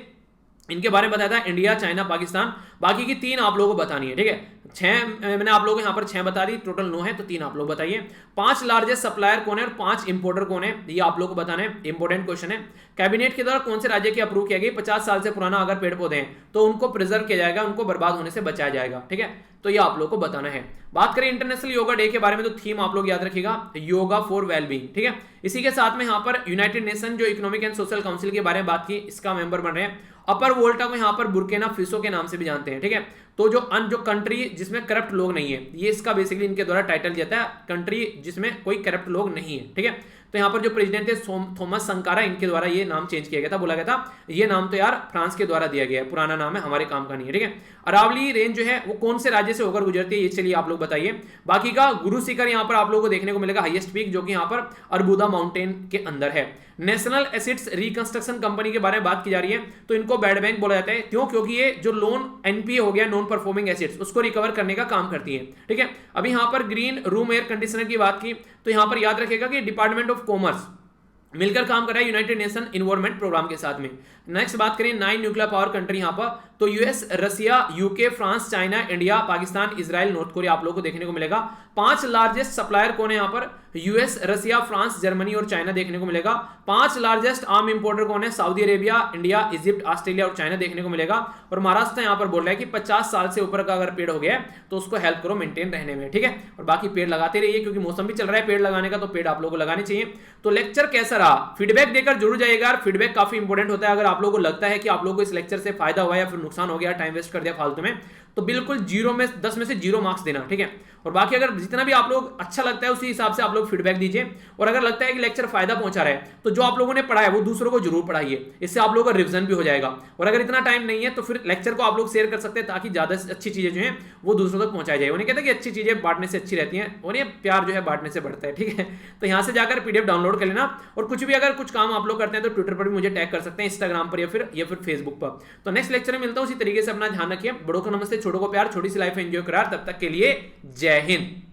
इनके बारे में बताया था, इंडिया, चाइना, पाकिस्तान। बाकी की 3 आप लोगों को बतानी है, ठीक है। 6 मैंने आप लोगों को यहाँ पर 6 बता दी, टोटल 9 है, तो 3 आप लोग बताइए। 5 लार्जेस्ट सप्लायर कौन है और 5 इंपोर्टर कौन है, ये आप लोग को बताना है, इंपोर्टेंट क्वेश्चन है। कैबिनेट के द्वारा कौन से राज्य की अप्रूव किया गया 50 साल से पुराना अगर पेड़ पौधे हैं तो उनको प्रिजर्व किया जाएगा, उनको बर्बाद होने से बचाया जाएगा, ठीक है। तो ये आप लोग को बताना है। बात करें इंटरनेशनल योगा डे के बारे में, तो थीम आप लोग याद रखिएगा, योगा फॉर वेलबींग, ठीक है। इसी के साथ में यहाँ पर यूनाइटेड नेशन जो इकोनॉमिक एंड सोशल काउंसिल के बारे में बात की, इसका मेंबर बन रहे हैं। अपर वोल्टा को यहाँ पर बुर्किना फासो के नाम से भी जानते हैं, ठीक है। तो जो कंट्री जिसमें करप्ट लोग नहीं है, ये इसका बेसिकली इनके द्वारा टाइटल दिया था, कंट्री जिसमें कोई करप्ट लोग नहीं है, ठीक है। तो यहाँ पर जो प्रेसिडेंट थे थॉमस संकारा, इनके द्वारा ये नाम चेंज किया गया था, बोला गया था ये नाम तो यार फ्रांस के द्वारा दिया गया है, पुराना नाम है, हमारे काम का नहीं है, ठीक है। अरावली रेंज जो है वो कौन से राज्य से होकर गुजरती है, ये चलिए आप लोग बताइए। बाकी का गुरु शिखर यहाँ पर आप लोगों को देखने को मिलेगा, हाईएस्ट पीक जो कि यहाँ पर अरबुदा माउंटेन के अंदर है। नेशनल एसेट्स रिकंस्ट्रक्शन कंपनी के बारे में बात की जा रही है, तो इनको बेड बैंक बोला जाता है, क्यों, क्योंकि ये जो लोन NPA हो गया, नॉन परफॉर्मिंग एसेट्स, उसको रिकवर करने का काम करती है, ठीक है। अभी यहाँ पर ग्रीन रूम एयर कंडीशनर की बात की, तो यहाँ पर याद रखेगा कि डिपार्टमेंट ऑफ कॉमर्स मिलकर काम कर रहा है यूनाइटेड नेशन इन्वायरमेंट प्रोग्राम के साथ में। नेक्स्ट बात करें 9 न्यूक्लियर पावर कंट्री यहाँ पर, तो US, रसिया, UK, France, China, India, Pakistan, Israel, north Korea आप लोगों को देखने को मिलेगा। 5 लार्जेस्ट सप्लायर कौन है यहाँ पर, US, रसिया, फ्रांस, जर्मनी और चाइना देखने को मिलेगा। 5 लार्जेस्ट आर्म इंपोर्टर कौन है, Saudi Arabia, India, Egypt, Australia और चाइना देखने को मिलेगा। और महाराष्ट्र यहाँ पर बोल रहा है कि 50 साल से ऊपर का अगर पेड़ हो गया तो उसको हेल्प करो मेंटेन रहने में, ठीक है। और बाकी पेड़ लगाते रहिए, क्योंकि मौसम भी चल रहा है पेड़ लगाने का, तो पेड़ आप लोगों को लगाने चाहिए। तो लेक्चर कैसा रहा, फीडबैक देकर जरूर जाइएगा, फीडबैक काफी इंपॉर्टेंट होता है। अगर आप लोगों को लगता है कि आप लोगों को इस लेक्चर से फायदा हुआ या फिर नुकसान हो गया, टाइम वेस्ट कर दिया फालतू में, तो बिल्कुल 10 में से 0 मार्क्स देना, ठीक है। और बाकी अगर जितना भी आप लोग अच्छा लगता है उसी हिसाब से आप लोग फीडबैक दीजिए। और अगर लगता है कि लेक्चर फायदा पहुंचा रहा है तो जो आप लोगों ने पढ़ा है वो दूसरों को जरूर पढ़ाइए, इससे आप लोगों का रिवीजन भी हो जाएगा। और अगर इतना टाइम नहीं है तो फिर लेक्चर को आप लोग शेयर कर सकते हैं, ताकि ज्यादा अच्छी चीजें जो हैं वो दूसरों तक पहुंचाई जाए। उन्हें कहते हैं कि अच्छी चीजें बांटने से अच्छी रहती हैं, और ये प्यार जो है बांटने से बढ़ता है, ठीक है। तो यहाँ से जाकर PDF डाउनलोड कर लेना। और कुछ भी अगर कुछ काम आप लोग करते हैं तो ट्विटर पर भी मुझे टैग कर सकते हैं, इंस्टाग्राम पर या फिर फेसबुक पर। तो नेक्स्ट लेक्चर में मिलता हूँ, उसी तरीके से अपना ध्यान रखिए। बड़ों को नमस्ते, छोटों को प्यार, छोटी सी लाइफ एंजॉय करार। तब तक के लिए जय हिंद।